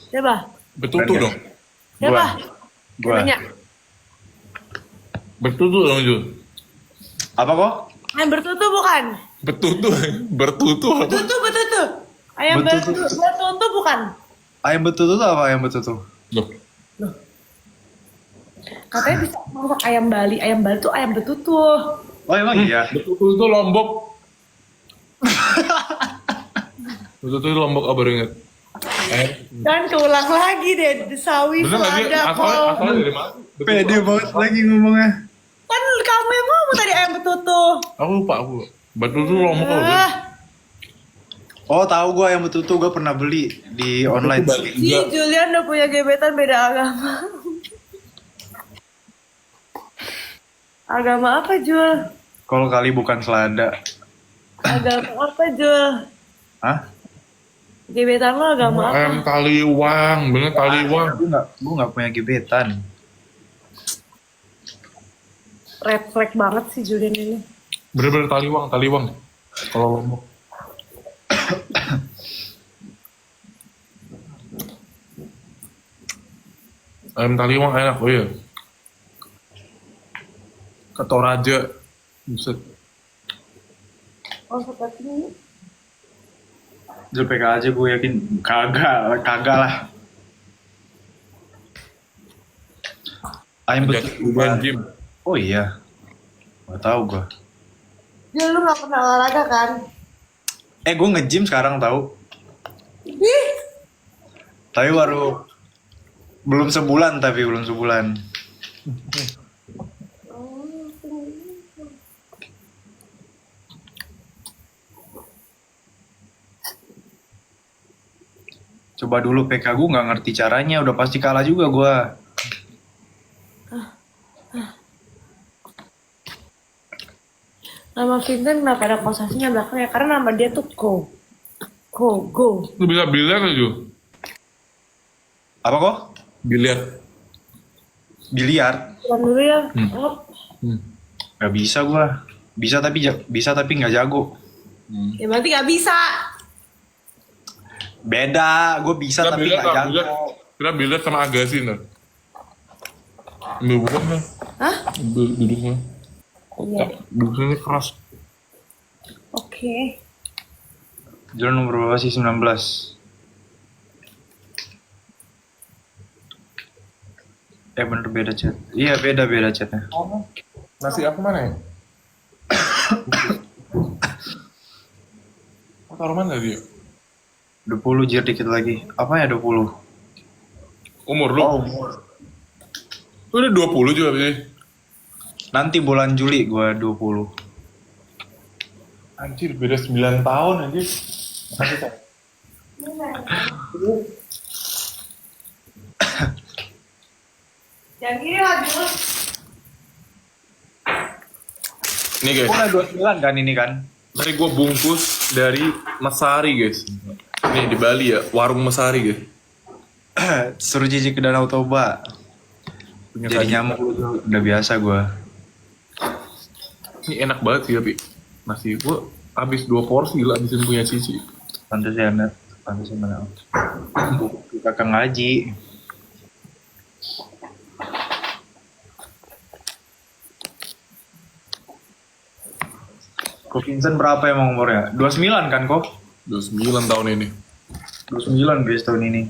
[SPEAKER 1] Siapa?
[SPEAKER 2] Betutu dong.
[SPEAKER 1] Siapa?
[SPEAKER 3] Gua.
[SPEAKER 1] Nanya.
[SPEAKER 2] Betutu dong Jul.
[SPEAKER 3] Apa kok?
[SPEAKER 1] Ayam bertutu bukan?
[SPEAKER 2] Betutu. Bertutu apa?
[SPEAKER 1] Betutu. Ayam
[SPEAKER 3] Betutu.
[SPEAKER 1] bertutu bukan?
[SPEAKER 3] Ayam betutu tuh apa ayam betutu?
[SPEAKER 2] Loh.
[SPEAKER 1] Katanya bisa masak ayam Bali. Ayam Bali tuh ayam betutu.
[SPEAKER 3] Oh emang iya.
[SPEAKER 2] Betutu itu Lombok. Betutu itu Lombok apa inget?
[SPEAKER 1] Dan keulang lagi deh di sawi
[SPEAKER 2] Bener lagi
[SPEAKER 1] ada
[SPEAKER 2] asalnya
[SPEAKER 1] kol.
[SPEAKER 2] dari mana? Betutu
[SPEAKER 3] Pede
[SPEAKER 2] apa?
[SPEAKER 3] banget lagi ngomongnya.
[SPEAKER 1] Kan kamu yang ngomong tadi ayam betutu.
[SPEAKER 2] Aku lupa. Betutu Lombok apa?
[SPEAKER 1] Ah,
[SPEAKER 3] Oh tahu gue ayam betutu, gue pernah beli di online.
[SPEAKER 1] si Julian udah punya gebetan beda agama. Agama apa Jul?
[SPEAKER 3] Kalau kali bukan selada.
[SPEAKER 1] Agama apa Jul?
[SPEAKER 3] Hah?
[SPEAKER 1] Gebetan lo agama apa?
[SPEAKER 2] Ayam taliwang, bener taliwang.
[SPEAKER 3] Gue nggak punya gebetan.
[SPEAKER 1] Red flag banget sih Julian ini.
[SPEAKER 2] Bener-bener taliwang. Kalau Lombok. Ayam taliwang enak, oh iya. Ke Toraja, buset.
[SPEAKER 1] Oh seperti ini.
[SPEAKER 3] Jual PK aja gue yakin kagak lah. Ayam
[SPEAKER 2] Ajak
[SPEAKER 3] betutu.
[SPEAKER 2] main gym.
[SPEAKER 3] Oh iya. Gak tahu gue.
[SPEAKER 1] Jul lu gak pernah olahraga kan?
[SPEAKER 3] Gue nge-gym sekarang tahu.
[SPEAKER 1] Ih,
[SPEAKER 3] Tapi belum sebulan. Coba dulu PK gue nggak ngerti caranya, udah pasti kalah juga gue.
[SPEAKER 1] nama Vincent kenapa ada kosasinya belakangnya? Karena nama dia tuh Go.
[SPEAKER 2] Lu bisa biliar aja.
[SPEAKER 3] Apa kok?
[SPEAKER 2] Biliar.
[SPEAKER 3] Biliar?
[SPEAKER 1] Pulang dulu ya. Oh,
[SPEAKER 3] Gak bisa gue. Bisa tapi nggak jago.
[SPEAKER 1] ya berarti gak bisa.
[SPEAKER 3] Beda, gue bisa
[SPEAKER 2] Kita
[SPEAKER 3] tapi
[SPEAKER 2] biliar
[SPEAKER 3] nggak
[SPEAKER 2] lah,
[SPEAKER 3] jago.
[SPEAKER 2] kita biliar sama Agassi nih. Ambil bukan kan?
[SPEAKER 1] Hah?
[SPEAKER 2] Duduknya.
[SPEAKER 1] Iya.
[SPEAKER 2] Duduknya keras.
[SPEAKER 1] Oke.
[SPEAKER 3] Jual nomor berapa sih? 19. Bener beda chat. Iya beda chatnya.
[SPEAKER 2] Nasi aku mana ya? Taruh mana dia?
[SPEAKER 3] 20 jir dikit lagi. Apa ya 20?
[SPEAKER 2] Umur lu?
[SPEAKER 3] Oh, umur.
[SPEAKER 2] Lu udah 20 juga sih.
[SPEAKER 3] Nanti bulan Juli gue 20.
[SPEAKER 2] Anjir, beda 9 tahun anjir. Makasih, Cak.
[SPEAKER 1] Yang ini lagi.
[SPEAKER 2] Nih guys,
[SPEAKER 3] Udah 29 kan ini kan?
[SPEAKER 2] tadi gue bungkus dari Mesari guys. Nih di Bali ya, warung Mesari guys.
[SPEAKER 3] Suruh jijik ke Danau Toba.
[SPEAKER 2] Punya
[SPEAKER 3] Jadi
[SPEAKER 2] saji.
[SPEAKER 3] nyamuk udah biasa gue.
[SPEAKER 2] Ini enak banget sih tapi nasi gue habis 2 porsi gila habisin punya Cici.
[SPEAKER 3] Pantes ya net. Pantes ya mana? Kakak ngaji. Kok Vincent berapa emang umurnya? 29 kan kok?
[SPEAKER 2] 29 tahun ini.
[SPEAKER 3] 29 guys tahun ini.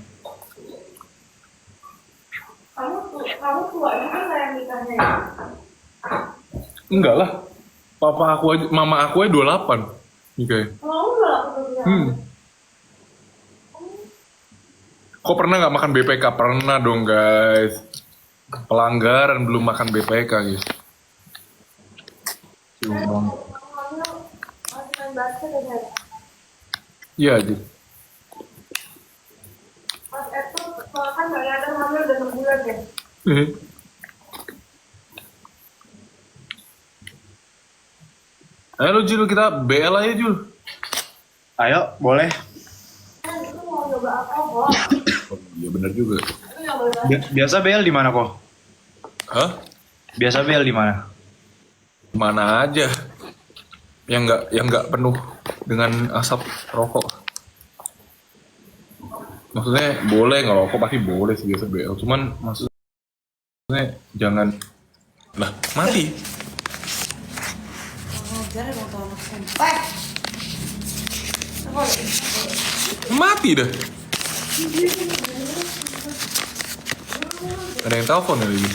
[SPEAKER 1] Kamu tua juga nggak yang nikahnya ya?
[SPEAKER 2] Enggak lah. Papa aku aja, mama aku aja 28. Nih kayak.
[SPEAKER 1] Kamu nggak punya.
[SPEAKER 2] Kok pernah nggak makan BPK? Pernah dong guys. Pelanggaran belum makan BPK guys.
[SPEAKER 3] Cuma
[SPEAKER 1] Masih main basket ya?
[SPEAKER 2] Iya aja.
[SPEAKER 1] Mas itu kan nggak ada hamil udah 6 bulan ya?
[SPEAKER 2] Ayo Jul, kita BL aja Jul.
[SPEAKER 3] ayo boleh.
[SPEAKER 1] Itu mau coba apa kok?
[SPEAKER 2] Oh, iya benar juga.
[SPEAKER 3] Biasa BL di mana kok?
[SPEAKER 2] Hah?
[SPEAKER 3] Biasa BL di mana?
[SPEAKER 2] Mana aja yang nggak penuh dengan asap rokok. Maksudnya boleh ngerokok pasti boleh sih biasa BL. Cuman maksudnya jangan lah mati.
[SPEAKER 1] Ngajar mau tau anak sampai.
[SPEAKER 2] Mati dah. Ada yang telepon ya lagi.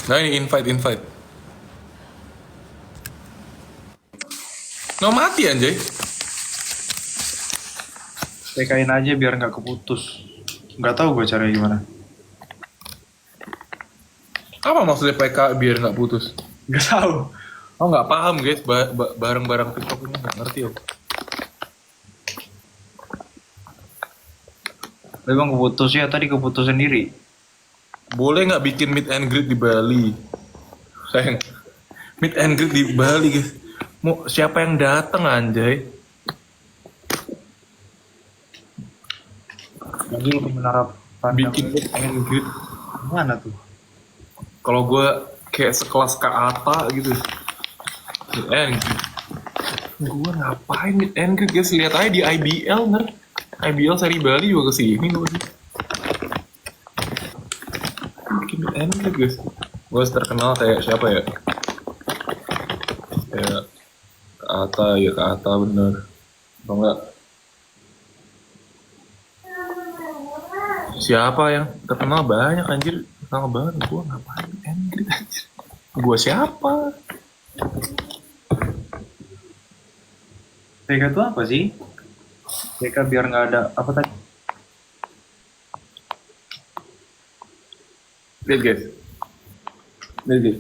[SPEAKER 2] Nah ini invite. Nggak mati anjay.
[SPEAKER 3] PK-in aja biar nggak keputus. Nggak tahu gue caranya gimana.
[SPEAKER 2] Apa maksudnya PK biar nggak putus?
[SPEAKER 3] Nggak tahu.
[SPEAKER 2] Oh nggak paham guys, barang-barang TikTok ini nggak ngerti om.
[SPEAKER 3] Memang keputus ya, tadi keputus sendiri.
[SPEAKER 2] Boleh nggak bikin meet and greet di Bali? Sayang, meet and greet di Bali guys. Mau siapa yang datang anjay?
[SPEAKER 3] Lagi ke menara pandang.
[SPEAKER 2] Bikin meet and greet.
[SPEAKER 3] Mana tuh?
[SPEAKER 2] Kalau gue kayak sekelas Kak Ata gitu. Meet and greet. Gue ngapain meet and greet guys? Lihat aja di IBL ner. IBL seri Bali juga kesini gue sih. Bikin meet and greet guys. Gue terkenal kayak siapa ya? Kayak Kak Ata ya, Kak Ata bener. Atau enggak? Siapa yang terkenal banyak anjir. Terkenal banget. Gue ngapain meet and greet anjir. Gue siapa?
[SPEAKER 3] PK itu apa sih? PK biar nggak ada apa tadi?
[SPEAKER 2] Lihat guys. Lihat guys.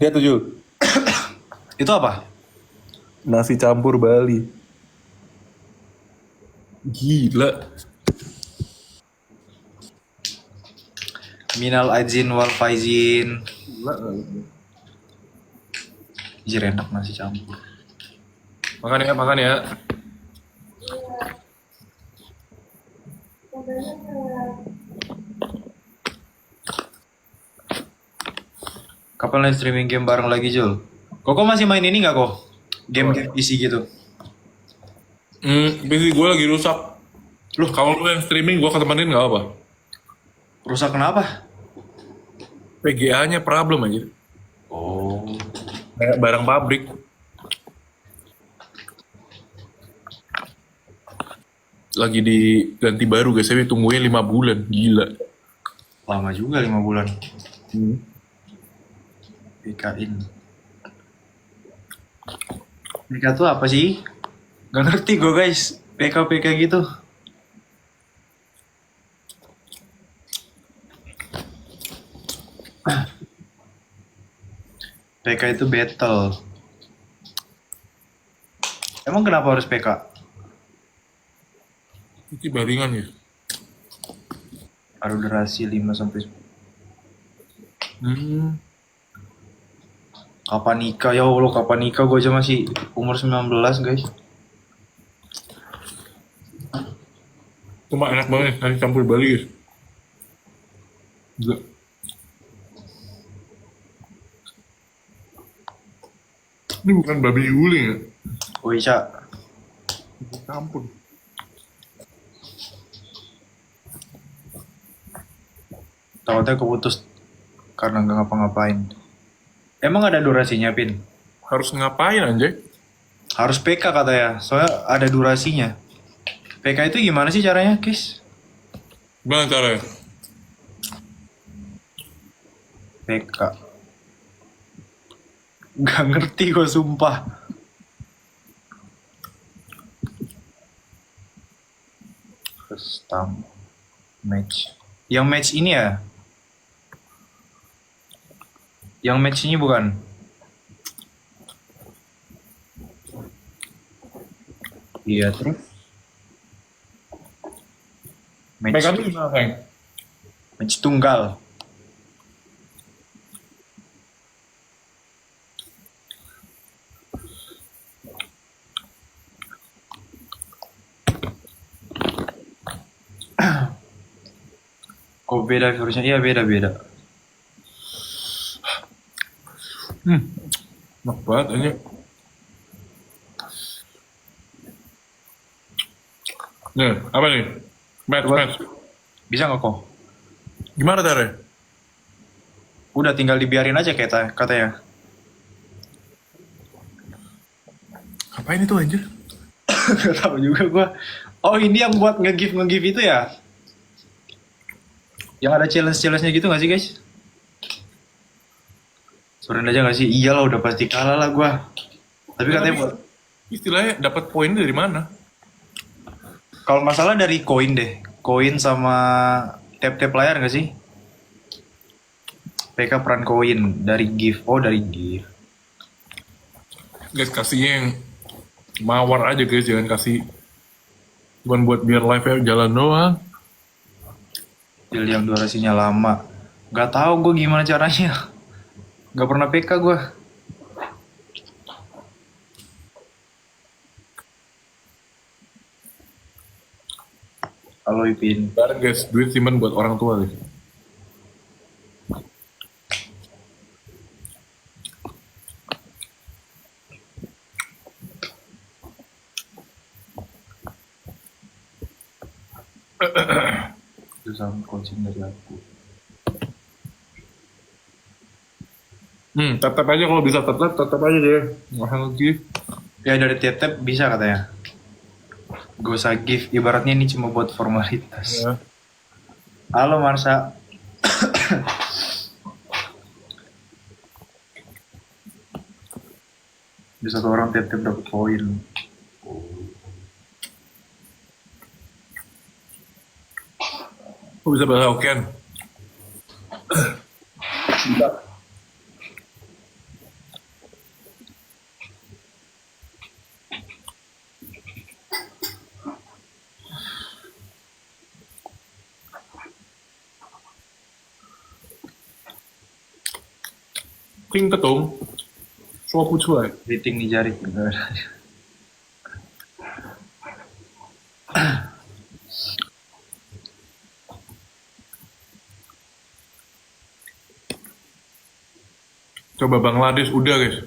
[SPEAKER 2] Lihat tuh Jul.
[SPEAKER 3] Itu apa?
[SPEAKER 2] Nasi campur Bali. Gila.
[SPEAKER 3] Minal aizin wal faizin.
[SPEAKER 2] Gila.
[SPEAKER 3] Anjir enak nasi campur.
[SPEAKER 2] Makan ya.
[SPEAKER 3] Kapan live streaming game bareng lagi Jul? Koko masih main ini nggak kok? Game-game PC gitu.
[SPEAKER 2] PC gue lagi rusak. Loh, kalau lu yang streaming gue ketemenin nggak apa?
[SPEAKER 3] Rusak kenapa?
[SPEAKER 2] PGA-nya problem aja.
[SPEAKER 3] Oh.
[SPEAKER 2] Kayak barang pabrik. Lagi diganti baru guys, tapi tungguin 5 bulan. Gila.
[SPEAKER 3] Lama juga 5 bulan. PK-in. PK tuh apa sih? Gak ngerti gue guys. PK-PK gitu. PK itu battle. Emang kenapa harus PK?
[SPEAKER 2] Itu baringan ya.
[SPEAKER 3] Ada durasi 5 sampai 10. Kapan nikah? Ya Allah, kapan nikah? Gue aja masih umur 19 guys.
[SPEAKER 2] Cuma enak banget nasi campur Bali guys. Gila. Ini bukan babi guling ya?
[SPEAKER 3] Oh iya.
[SPEAKER 2] Campur.
[SPEAKER 3] Takutnya keputus karena nggak ngapa-ngapain. Emang ada durasinya, Pin?
[SPEAKER 2] Harus ngapain anjay?
[SPEAKER 3] Harus PK katanya, soalnya ada durasinya. PK itu gimana sih caranya, Kis?
[SPEAKER 2] Gimana caranya?
[SPEAKER 3] PK. Gak ngerti gue sumpah. Custom match. Yang match ini ya? Yang match ini bukan? Iya terus. Match,
[SPEAKER 2] Mereka tuh gimana Frank?
[SPEAKER 3] match tunggal. Oh beda virusnya, iya beda.
[SPEAKER 2] Enak banget aja. Nih, apa nih? Match.
[SPEAKER 3] Bisa nggak kok?
[SPEAKER 2] Gimana Tere?
[SPEAKER 3] Udah tinggal dibiarin aja katanya.
[SPEAKER 2] Apa ini tuh anjir?
[SPEAKER 3] Gak tahu juga gua. Oh ini yang buat nge-give itu ya? Yang ada challenge-nya gitu gak sih guys? Suruh aja gak sih? Iyalah udah pasti kalah lah gua. Tapi katanya buat
[SPEAKER 2] Istilahnya dapat poin dari mana?
[SPEAKER 3] kalau nggak salah dari koin deh. Koin sama tap-tap layar gak sih? PK peran koin dari gift. Oh dari gift.
[SPEAKER 2] Guys, kasihnya yang mawar aja guys, jangan kasih cuman buat biar live-nya jalan doang.
[SPEAKER 3] Deal yang durasinya lama. Gak tahu gue gimana caranya. Gak pernah PK gue. Halo Ipin.
[SPEAKER 2] Bareng guys, duit simpan buat orang tua guys.
[SPEAKER 3] Itu sama coaching dari aku.
[SPEAKER 2] Tetap aja kalau bisa tetap aja deh. Nggak lagi.
[SPEAKER 3] Ya dari tap bisa katanya. Gak usah gift. Ibaratnya ini cuma buat formalitas.
[SPEAKER 2] Ya.
[SPEAKER 3] Halo Marsa. Bisa satu orang tap dapat poin.
[SPEAKER 2] Kok bisa bahasa Hokkien? Bisa.听得懂，说不出来。
[SPEAKER 3] Rating di jari.
[SPEAKER 2] Coba Bangladesh udah guys.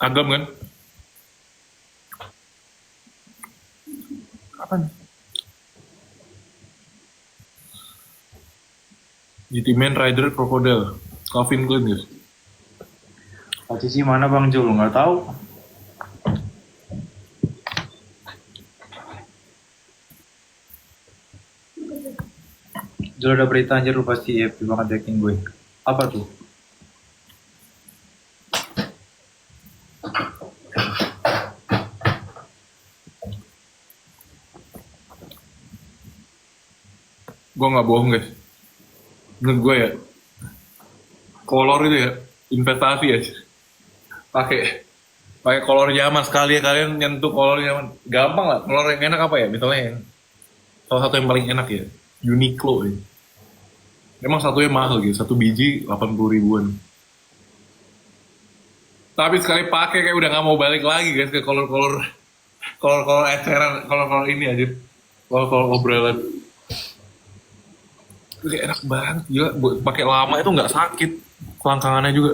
[SPEAKER 2] Agam kan? Kapan? GT Man Rider Crocodile Calvin Klein guys.
[SPEAKER 3] Cici mana Bang Jul? Nggak tahu. Jul ada berita anjir lu pasti happy banget yakin gue. Apa tuh?
[SPEAKER 2] Gue nggak bohong guys. Menurut gue ya, kolor itu ya investasi ya. Pakai kolor zaman sekali ya, kalian nyentuh kolor zaman. Gampang lah. Kolor yang enak apa ya? Misalnya yang salah satu yang paling enak ya, Uniqlo ya. Emang satunya mahal gitu, satu biji 80 ribuan. Tapi sekali pakai kayak udah nggak mau balik lagi guys ke kolor eceran, kolor ini aja, kolor obrolan. Itu kayak enak banget, gila. Pakai lama itu nggak sakit, kelangkangannya juga.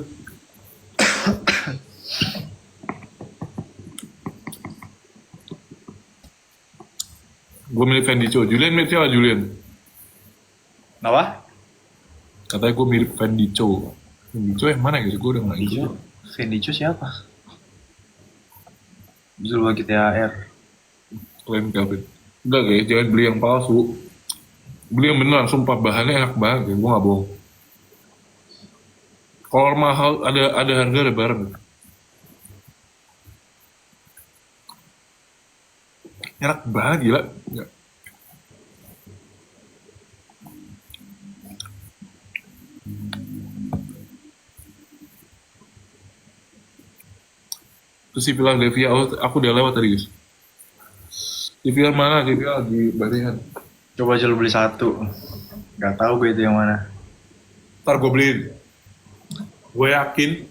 [SPEAKER 2] Gue milih Fendi Cho. Julian milih siapa Julian?
[SPEAKER 3] Kenapa?
[SPEAKER 2] Katanya gue mirip Fendi Cho. Fendi Cho yang mana gitu? Gue udah nggak ikut.
[SPEAKER 3] Fendi Cho siapa? Jul bagi THR.
[SPEAKER 2] Klaim Calvin. Enggak guys, jangan beli yang palsu. Beli yang beneran, sumpah bahannya enak banget. Gue nggak bohong. Kolor mahal ada harga ada barang. Enak banget gila. Nggak. Terus si Philadelphia, aku udah lewat tadi guys. Si Phil mana? Si Phil di Baringan.
[SPEAKER 3] Coba Jul beli satu. Gak tahu gue itu yang mana.
[SPEAKER 2] Ntar gue beliin. Gue yakin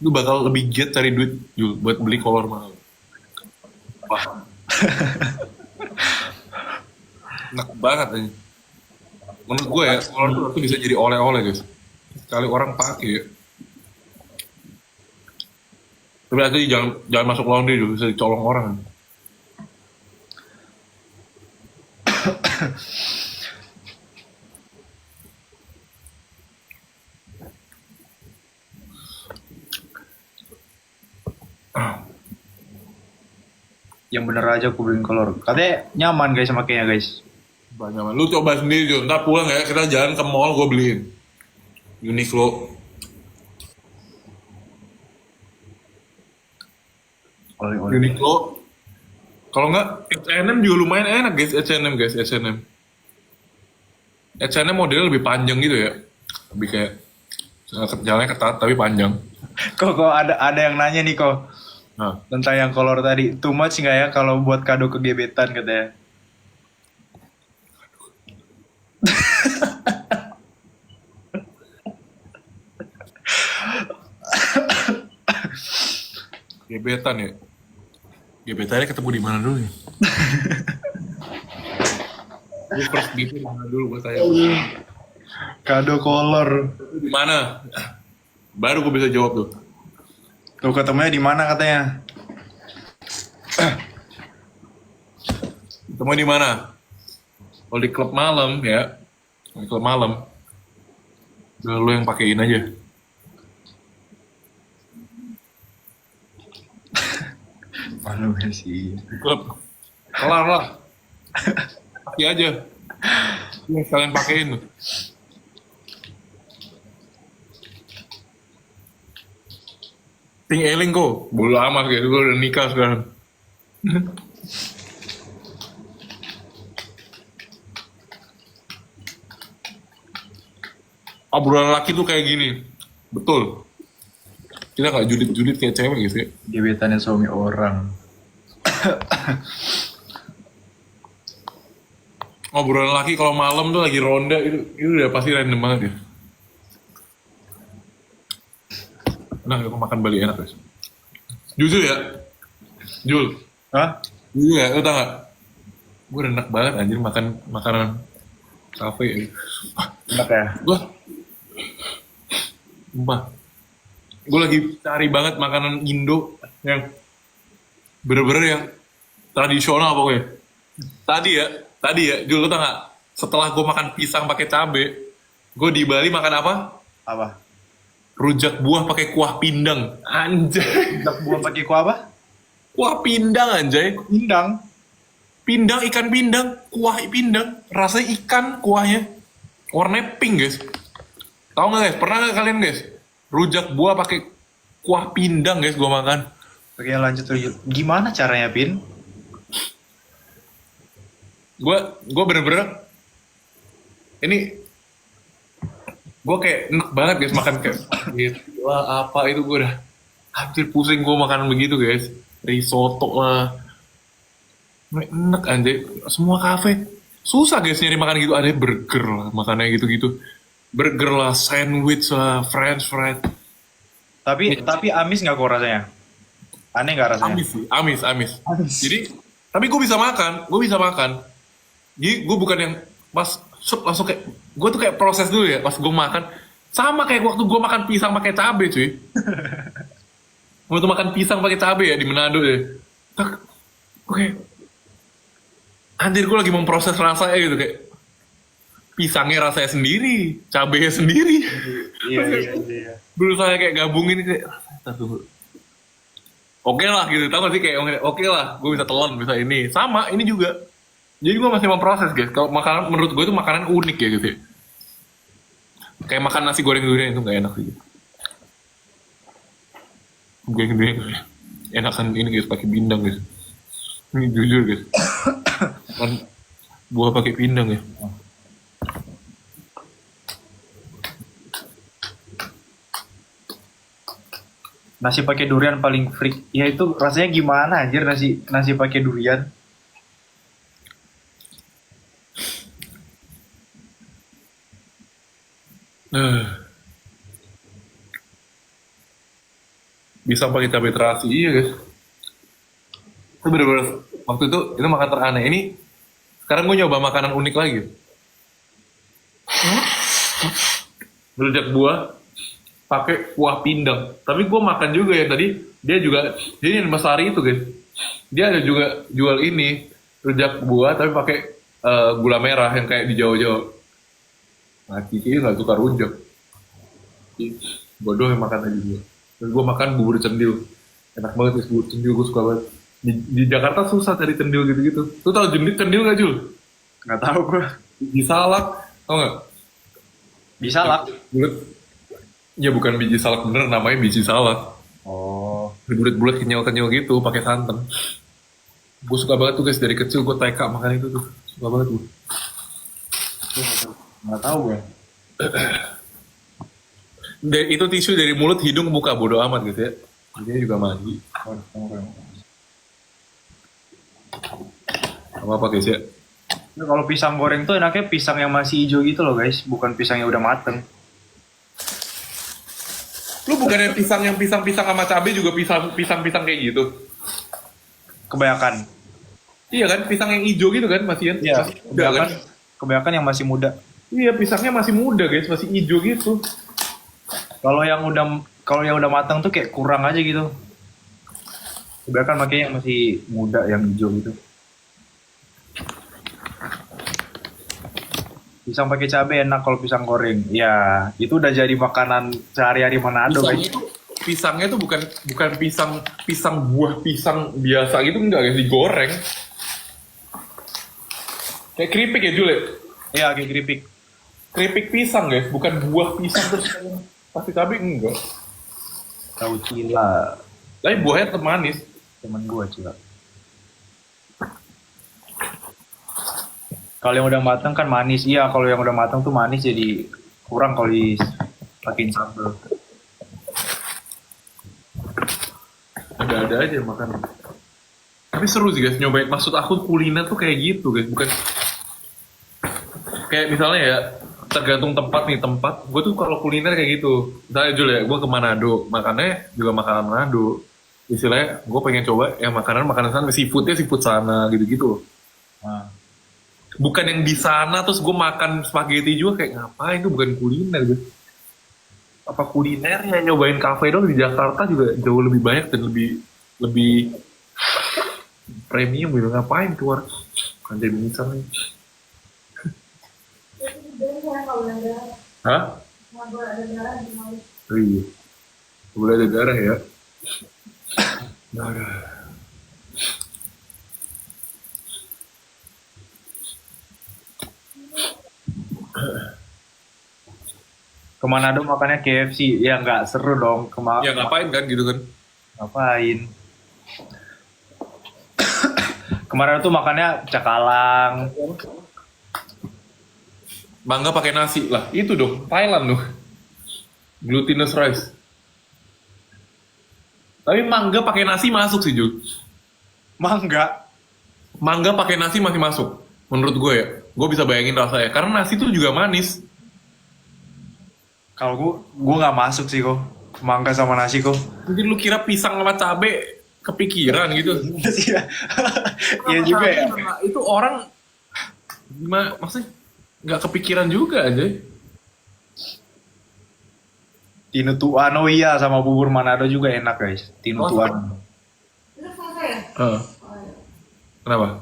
[SPEAKER 2] Lu bakal lebih giat cari duit Jul, buat beli kolor mahal. Wah, enak banget aja. Menurut gue ya, kolor tuh bisa jadi oleh-oleh guys. Sekali orang pakai ya. Tapi hati jangan masuk laundry dulu, bisa dicolong orang.
[SPEAKER 3] Yang bener aja aku beliin kolor. Katanya nyaman guys makanya guys.
[SPEAKER 2] Banyak. Lu coba sendiri Jul, ntar pulang ya, kita jalan ke mall gue beliin. Uniqlo.
[SPEAKER 3] Oleh-oleh.
[SPEAKER 2] Uniqlo. Kalau nggak H&M juga lumayan enak guys, H&M guys, H&M. H&M modelnya lebih panjang gitu ya. Lebih kayak jalannya ketat tapi panjang.
[SPEAKER 3] Kok ada yang nanya nih kok
[SPEAKER 2] Nah,
[SPEAKER 3] tentang yang kolor tadi. Too much nggak ya kalau buat kado ke gebetan katanya?
[SPEAKER 2] gebetan ya. Gebetannya ketemu di mana dulu ya? Lu first date di mana dulu gue tanya.
[SPEAKER 3] Kado kolor.
[SPEAKER 2] Di mana? Baru gue bisa jawab tuh.
[SPEAKER 3] Tuh ketemunya di mana katanya?
[SPEAKER 2] Ketemu di mana? Kalau di klub malam ya, di klub malam. Udah lu yang pakein aja.
[SPEAKER 3] Malu gak sih?
[SPEAKER 2] Di klub. Kelar lah. Pakai aja. Lu sekalian pakein tuh. Ting eling kok. Bodo amat kayak gue udah nikah sekarang. Obrolan laki tuh kayak gini. Betul. Kita gak julid-julid kayak cewek gitu ya.
[SPEAKER 3] Gebetannya suami orang.
[SPEAKER 2] Obrolan laki kalau malam tuh lagi ronda itu udah pasti random banget ya. Nah, aku makan Bali enak guys. Jujur ya, Jul.
[SPEAKER 3] Hah?
[SPEAKER 2] Jujur ya, lu tau gak? Gue udah enak banget anjir makan makanan kafe ya.
[SPEAKER 3] Enak ya?
[SPEAKER 2] Gue lagi cari banget makanan Indo yang bener-bener yang tradisional pokoknya. Tadi ya, Jul lu tau gak? Setelah gue makan pisang pakai cabe, gue di Bali makan apa?
[SPEAKER 3] Apa?
[SPEAKER 2] Rujak buah pakai kuah pindang. Anjay.
[SPEAKER 3] Tidak buah pakai kuah apa?
[SPEAKER 2] Kuah pindang anjay.
[SPEAKER 3] Pindang.
[SPEAKER 2] Pindang, ikan pindang, kuah pindang. Rasanya ikan kuahnya. Warnanya pink guys. Tahu nggak guys? Pernah nggak kalian guys? Rujak buah pakai kuah pindang guys gua makan.
[SPEAKER 3] Oke lanjut dulu. Gimana caranya Pin?
[SPEAKER 2] Gua bener-bener ini gue kayak enak banget guys makan kayak wah apa itu gue udah hampir pusing gue makanan begitu guys, risotto lah enak anjay. Semua kafe susah guys nyari makan gitu, ada burger lah makannya gitu-gitu, burger lah, sandwich lah, french fries.
[SPEAKER 3] Tapi amis nggak kok rasanya? Aneh nggak rasanya?
[SPEAKER 2] Amis sih, amis. Jadi tapi gue bisa makan jadi gue bukan yang pas langsung kayak gue tuh kayak proses dulu ya pas gue makan, sama kayak waktu gue makan pisang pakai cabe cuy. Waktu makan pisang pakai cabe ya di Manado deh. Oke. Anjir gue lagi memproses rasanya gitu kayak pisangnya rasanya sendiri, cabenya sendiri.
[SPEAKER 3] Iya.
[SPEAKER 2] Berusaha kayak gabungin kayak tuh. Oke lah gitu, tau gak sih kayak oke lah, gue bisa telan, bisa ini. Sama, ini juga. Jadi gue masih memproses guys. Kalau makanan menurut gue itu makanan unik ya gitu ya. Kayak makan nasi goreng durian itu gak enak sih. Goreng durian enakan ini guys pakai pindang guys. Ini jujur guys. Kan buah pakai pindang ya.
[SPEAKER 3] Nasi pakai durian paling freak. Ya itu rasanya gimana anjir nasi pakai durian?
[SPEAKER 2] Pisang pakai cabai terasi, iya guys. Itu bener-bener waktu itu makan teraneh. Ini sekarang gue nyoba makanan unik lagi. Rujak buah pakai kuah pindang. Tapi gue makan juga ya tadi. Dia yang Mas Lari itu guys. Dia ada juga jual ini rujak buah tapi pakai gula merah yang kayak di Jawa-Jawa. Nah, Kiki nggak suka rujak. Bodoh yang makan aja juga. Terus gue makan bubur cendil. Enak banget guys, bubur cendil gue suka banget. Di Jakarta susah cari cendil gitu-gitu. Lu tau cendil gak Jul?
[SPEAKER 3] Nggak tahu gue.
[SPEAKER 2] Biji salak, tau gak?
[SPEAKER 3] Bisa lah.
[SPEAKER 2] Bulat. Ya bukan biji salak bener, namanya biji salak.
[SPEAKER 3] Oh.
[SPEAKER 2] Bulat-bulat kenyal-kenyal gitu, pakai santan. Gue suka banget tuh guys, dari kecil gue TK makan itu tuh. Suka banget gue.
[SPEAKER 3] Nggak tahu gue.
[SPEAKER 2] Itu tisu dari mulut, hidung, muka, bodo amat gitu ya. Dia juga mandi. Apa guys ya?
[SPEAKER 3] Nah, kalau pisang goreng tuh enaknya pisang yang masih hijau gitu loh guys, bukan pisang yang udah mateng.
[SPEAKER 2] Lu bukannya pisang sama cabai juga pisang kayak gitu?
[SPEAKER 3] Kebanyakan.
[SPEAKER 2] Iya kan, pisang yang hijau gitu kan masih kan?
[SPEAKER 3] Iya.
[SPEAKER 2] Masih muda kan?
[SPEAKER 3] Kebanyakan yang masih muda.
[SPEAKER 2] Iya, pisangnya masih muda guys, masih hijau gitu.
[SPEAKER 3] Kalau yang udah matang tuh kayak kurang aja gitu. Kebanyakan makanya yang masih muda yang hijau gitu. Pisang pakai cabai enak kalau pisang goreng. Ya, itu udah jadi makanan sehari-hari Manado guys.
[SPEAKER 2] Pisangnya tuh bukan buah pisang biasa gitu, enggak guys, digoreng. Kayak keripik ya Jule?
[SPEAKER 3] Iya, kayak keripik.
[SPEAKER 2] Keripik pisang guys, bukan buah pisang terus pasti cabai enggak.
[SPEAKER 3] Tahu cila.
[SPEAKER 2] Tapi buahnya tetap manis.
[SPEAKER 3] Temen gua cila. Kalau yang udah matang kan manis. Iya, kalau yang udah matang tuh manis jadi kurang kalau dipakein sambal.
[SPEAKER 2] Ada aja makan. Tapi seru sih guys, nyobain. Maksud aku kuliner tuh kayak gitu guys, bukan kayak misalnya ya tergantung tempat. Gue tuh kalau kuliner kayak gitu. Misalnya Jul ya, gue ke Manado, makannya juga makanan Manado. Istilahnya gue pengen coba yang makanan sana, seafoodnya seafood sana gitu-gitu.
[SPEAKER 3] Nah.
[SPEAKER 2] Bukan yang di sana terus gue makan spaghetti juga, kayak ngapain, itu bukan kuliner guys. Apa kulinernya, nyobain kafe dong di Jakarta juga jauh lebih banyak dan lebih premium gitu. Ngapain keluar anjay misalnya. Hah? Oh iya, boleh ada darah ya. Darah.
[SPEAKER 3] Ke Manado makannya KFC. Ya nggak seru dong.
[SPEAKER 2] Ya ngapain kan gitu kan.
[SPEAKER 3] Ngapain? Kemarin tuh makannya cakalang.
[SPEAKER 2] Mangga pakai nasi lah, itu dong Thailand tuh. Glutinous rice. Tapi mangga pakai nasi masuk sih Jul.
[SPEAKER 3] Mangga.
[SPEAKER 2] Mangga pakai nasi masih masuk. Menurut gue ya, gue bisa bayangin rasanya. Karena nasi tuh juga manis.
[SPEAKER 3] Kalau gue nggak masuk sih kok. Mangga sama nasi kok.
[SPEAKER 2] Mungkin lu kira pisang sama cabe kepikiran gitu.
[SPEAKER 3] Iya juga ya.
[SPEAKER 2] Itu orang maksudnya nggak kepikiran juga aja.
[SPEAKER 3] Tinutuan, oh iya, sama bubur Manado juga enak guys. Tinutuan.
[SPEAKER 2] Kenapa?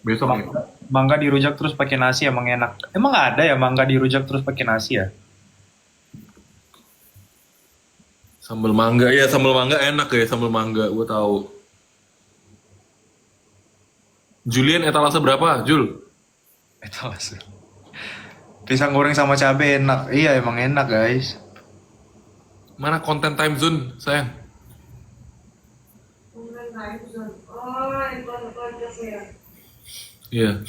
[SPEAKER 2] Besok ya?
[SPEAKER 3] Mangga dirujak terus pakai nasi emang enak. Emang ada ya mangga dirujak terus pakai nasi ya?
[SPEAKER 2] Sambal mangga ya, sambal mangga enak ya, sambal mangga, gue tahu. Julian etalase berapa, Jul?
[SPEAKER 3] Etalase. Pisang goreng sama cabai enak. Iya emang enak guys.
[SPEAKER 2] Mana konten time zone, sayang? Iya.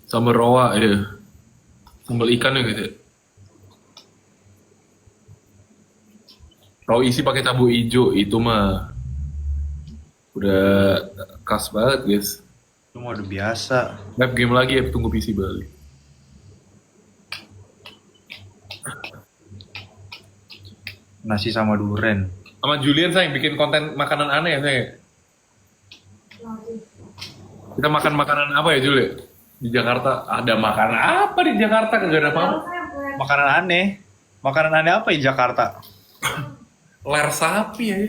[SPEAKER 2] Sambal rawa, iya. Sambal ikan ya gitu ya. Rawa isi pakai cabai hijau, itu mah udah khas banget guys.
[SPEAKER 3] Itu mah udah biasa.
[SPEAKER 2] Lab game lagi ya, tunggu PC balik.
[SPEAKER 3] Nasi sama duren.
[SPEAKER 2] Sama Julian saya bikin konten makanan aneh ya saya. Kita makan makanan apa ya Jul? Di Jakarta ada makanan apa di Jakarta kagak ada apa-apa.
[SPEAKER 3] Makanan aneh. Makanan aneh apa di Jakarta?
[SPEAKER 2] Ler sapi ya.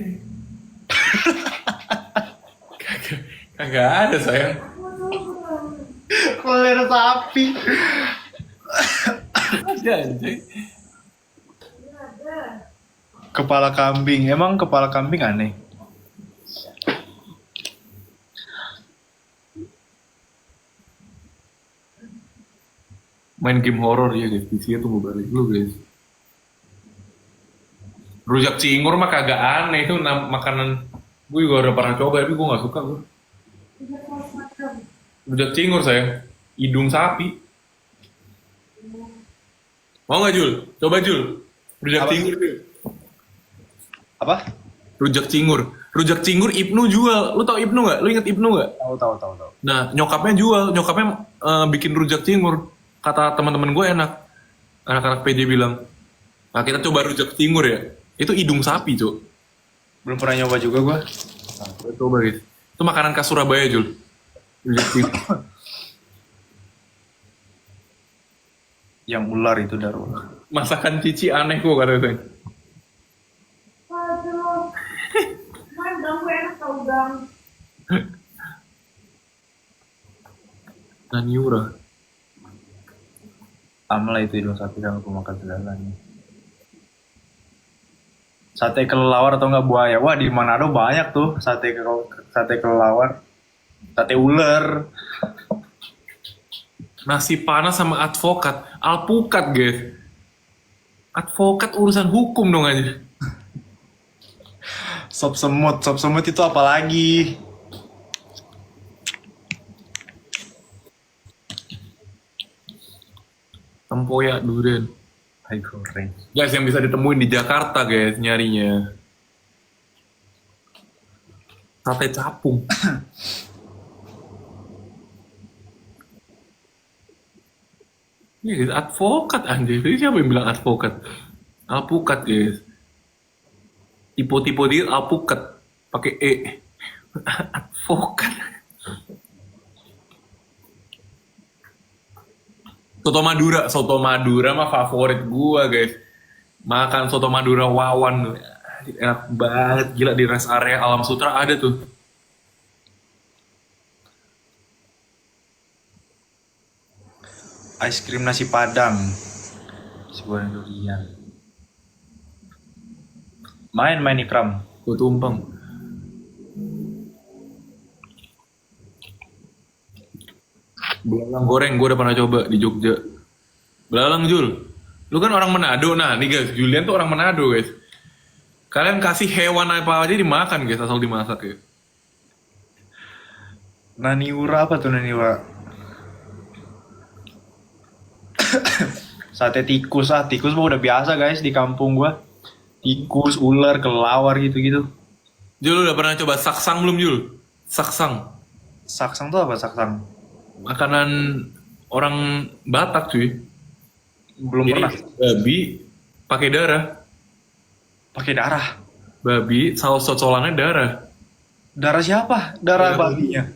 [SPEAKER 2] Kagak ada sayang.
[SPEAKER 3] Ler sapi.
[SPEAKER 2] Ada anjay.
[SPEAKER 3] Kepala kambing. Emang kepala kambing aneh?
[SPEAKER 2] Main game horor ya guys, PC-nya tunggu balik dulu guys. Rujak cingur mah kagak aneh, itu makanan gue juga udah pernah coba tapi gue gak suka gue. Rujak cingur saya, hidung sapi. Mau gak Jul? Coba Jul. Rujak
[SPEAKER 3] Apa?
[SPEAKER 2] cingur Jul.
[SPEAKER 3] Apa?
[SPEAKER 2] Rujak cingur. Rujak cingur Ibnu jual. Lu tau Ibnu gak? Lu inget Ibnu gak?
[SPEAKER 3] Tahu.
[SPEAKER 2] Nah, nyokapnya jual. Nyokapnya bikin rujak cingur. Kata teman-teman gue enak. Anak-anak PJ bilang, nah kita coba rujak cingur ya. Itu hidung sapi, Cuk.
[SPEAKER 3] Belum pernah nyoba juga gua.
[SPEAKER 2] Nah, coba gitu. Itu makanan khas Surabaya, Jul. Rujak cingur.
[SPEAKER 3] Yang ular itu darulah.
[SPEAKER 2] Masakan Cici aneh kok katanya.
[SPEAKER 1] Aduh. Man, ganggu enak tau gang.
[SPEAKER 2] Naniura.
[SPEAKER 3] Amla itu hidung sapi dan aku makan segalanya. Sate kelelawar atau enggak buaya? Wah, di Manado banyak tuh sate kelelawar. Sate ular.
[SPEAKER 2] Nasi panas sama advokat. Alpukat, guys. Advokat urusan hukum dong aja.
[SPEAKER 3] Sop semut itu apa lagi?
[SPEAKER 2] Tempoyak durian.
[SPEAKER 3] Hai goreng.
[SPEAKER 2] Guys, yang bisa ditemuin di Jakarta, guys, nyarinya. Sate capung. Ini guys, advokat anjir. Ini siapa yang bilang advokat? Alpukat, guys. Tipe-tipe dia alpukat. Pakai E. Advokat. Soto Madura mah favorit gua, guys. Makan soto Madura Wawan. Enak banget, gila di rest area Alam Sutra ada tuh.
[SPEAKER 3] Es krim nasi padang. Nasi goreng durian. Main Ikram.
[SPEAKER 2] Gua tumpang. Belalang goreng gue udah pernah coba di Jogja. Belalang Jul. Lu kan orang Manado. Nah nih guys, Julian tuh orang Manado guys. Kalian kasih hewan apa aja dimakan guys, asal dimasak ya.
[SPEAKER 3] Naniura apa tuh Naniura? Sate tikus tikus mah udah biasa guys di kampung gua. Tikus, ular, kelelawar gitu-gitu.
[SPEAKER 2] Jul lu udah pernah coba saksang belum Jul? Saksang.
[SPEAKER 3] Saksang tuh apa saksang?
[SPEAKER 2] Makanan orang Batak cuy.
[SPEAKER 3] Belum
[SPEAKER 2] Jadi,
[SPEAKER 3] pernah.
[SPEAKER 2] babi pakai darah.
[SPEAKER 3] Pakai darah.
[SPEAKER 2] Babi saus cocolannya darah.
[SPEAKER 3] Darah siapa? Darah babinya.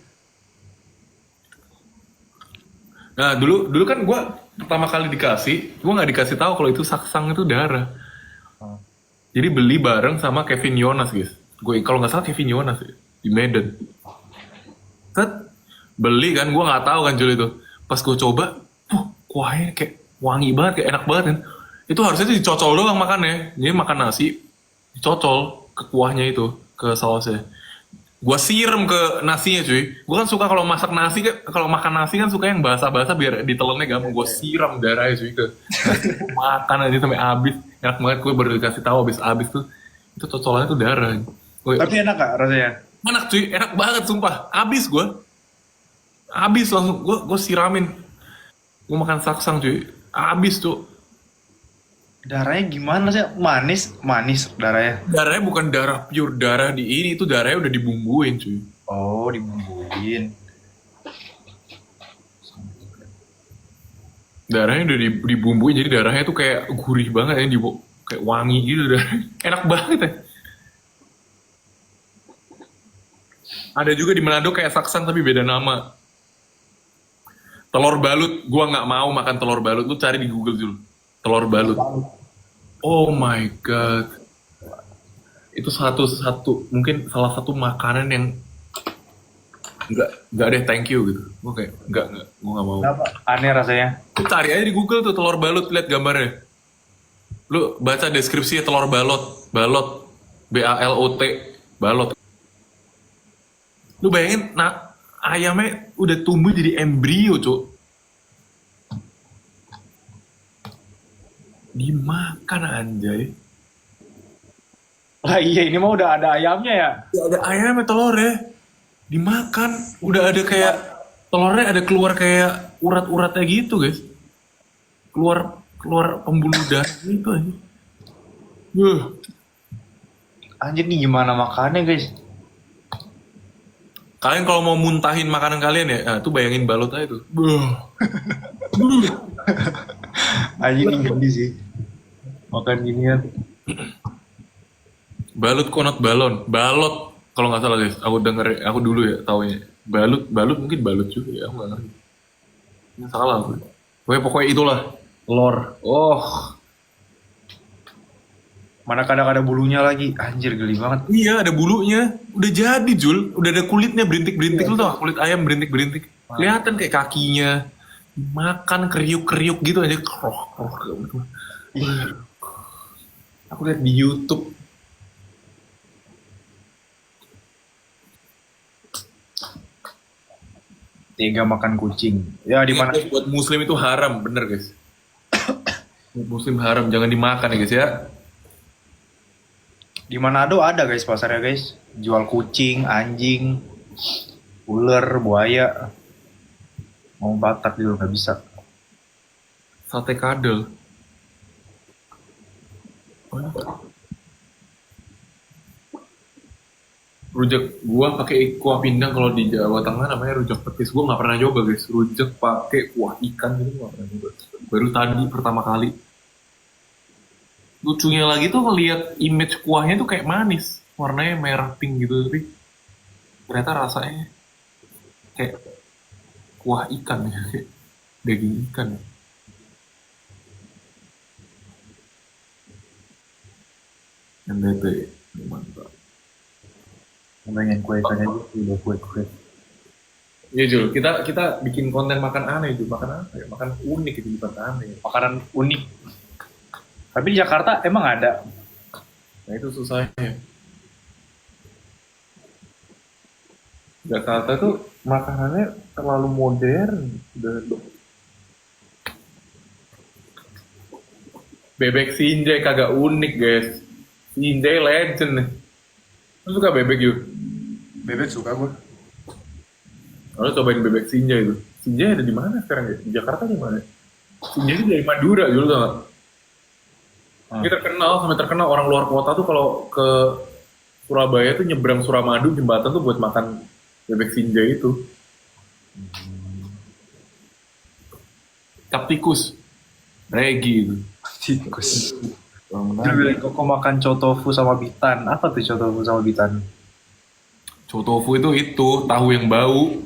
[SPEAKER 2] Nah dulu kan gue pertama kali gue nggak dikasih tahu kalau itu saksang itu darah. Jadi beli bareng sama Kevin Yonas guys. Gue kalau nggak salah Kevin Yonas ya, di Medan. Set beli kan, gue nggak tahu kan Jul itu. Pas gue coba, kuahnya kayak wangi banget, kayak enak banget kan. Itu harusnya tuh dicocol doang makannya. Jadi makan nasi, dicocol ke kuahnya itu, ke sausnya. Gue siram ke nasinya cuy. Gue kan suka kalau masak nasi, kalau makan nasi kan suka yang basah-basah biar ditelennya gampang. Gue siram darahnya cuy ke makan aja sampai habis. Enak banget, gue baru dikasih tahu habis tuh itu cocolannya tuh darah.
[SPEAKER 3] Tapi enak gak rasanya?
[SPEAKER 2] Enak cuy, enak banget sumpah. Habis langsung gue siramin. Gue makan saksang cuy, habis tuh.
[SPEAKER 3] Darahnya gimana sih? Manis darahnya.
[SPEAKER 2] Darahnya bukan darah pure darah di ini, itu darahnya udah dibumbuin cuy.
[SPEAKER 3] Oh, dibumbuin.
[SPEAKER 2] Darahnya udah dibumbuin, jadi darahnya tuh kayak gurih banget ya, kayak wangi gitu darahnya. Enak banget ya. Ada juga di Manado kayak saksan tapi beda nama. Telur balut, gua nggak mau makan telur balut. Lu cari di Google dulu. Telur balut. Oh my god. Itu mungkin salah satu makanan yang nggak deh, thank you gitu. Gue kayak nggak, gue nggak mau.
[SPEAKER 3] Kenapa? Aneh rasanya.
[SPEAKER 2] Lu cari aja di Google tuh telur balut, lihat gambarnya. Lu baca deskripsinya telur balot, BALOT, balot. Lu bayangin, ayamnya udah tumbuh jadi embrio, Cuk. Dimakan anjay.
[SPEAKER 3] Lah iya, ini mah udah ada ayamnya ya.
[SPEAKER 2] Ya, ada ayamnya telurnya. Dimakan, udah ada kayak telurnya ada keluar kayak urat-uratnya gitu, guys. Keluar pembuluh darah gitu aja.
[SPEAKER 3] Anjir nih gimana makannya guys?
[SPEAKER 2] Kalian kalau mau muntahin makanan kalian ya, tuh bayangin balot aja tuh.
[SPEAKER 3] Anjir nih gini sih. Makan ginian.
[SPEAKER 2] Balut konot balot kalau nggak salah guys. Aku dulu ya taunya. Balut mungkin balut juga ya, aku nggak ngerti. Ini salah aku. Pokoknya itulah telur. Oh,
[SPEAKER 3] Mana kadang ada bulunya lagi. Anjir geli banget.
[SPEAKER 2] iya ada bulunya. Udah jadi Jul. Udah ada kulitnya berintik-berintik. Lu tau gak? Kulit ayam berintik-berintik. Kelihatan kayak kakinya. Makan kriuk-kriuk gitu aja. Kroh. Aku lihat di YouTube.
[SPEAKER 3] Tega makan kucing. Ya di mana?
[SPEAKER 2] Buat muslim itu haram, bener guys. Buat muslim haram, jangan dimakan ya guys ya.
[SPEAKER 3] Di Manado ada guys pasarnya guys. Jual kucing, anjing, ular, buaya. Mau Batak juga nggak bisa.
[SPEAKER 2] Sate kadel. Rujak gua pakai kuah pindang, kalau di Jawa Tengah namanya rujak petis. Gua nggak pernah coba guys, rujak pakai kuah ikan gitu nggak pernah coba. Baru tadi pertama kali. Lucunya lagi tuh ngeliat image kuahnya tuh kayak manis, warnanya merah pink gitu, tapi ternyata rasanya kayak kuah ikan ya, kayak daging ikan ya. Yang bete, mantap.
[SPEAKER 3] Pengen kue ikan aja, udah kue.
[SPEAKER 2] Iya Jul, kita bikin konten makan aneh Jul, makan apa ya? Makan unik itu, bukan aneh.
[SPEAKER 3] Makanan unik. Tapi di Jakarta emang ada.
[SPEAKER 2] Nah itu susahnya. Jakarta tuh makanannya terlalu modern. Bebek Sinjai kagak unik guys. Sinjai legend nih. Lu suka bebek yuk?
[SPEAKER 3] Bebek suka gue.
[SPEAKER 2] Lalu cobain bebek Sinjai itu. Sinjai ada di mana sekarang ya? Di Jakarta di mana? Sinjai itu dari Madura dulu tau gak? Ini sampai terkenal orang luar kota tuh kalau ke Surabaya tuh nyebrang Suramadu jembatan tuh buat makan bebek Sinjai itu. Kap tikus, regi itu.
[SPEAKER 3] Tikus.
[SPEAKER 2] Orang
[SPEAKER 3] Dia
[SPEAKER 2] Manado.
[SPEAKER 3] bilang kok makan cotofu sama bitan. Apa tuh cotofu sama bitan?
[SPEAKER 2] Chow tofu itu tahu yang bau.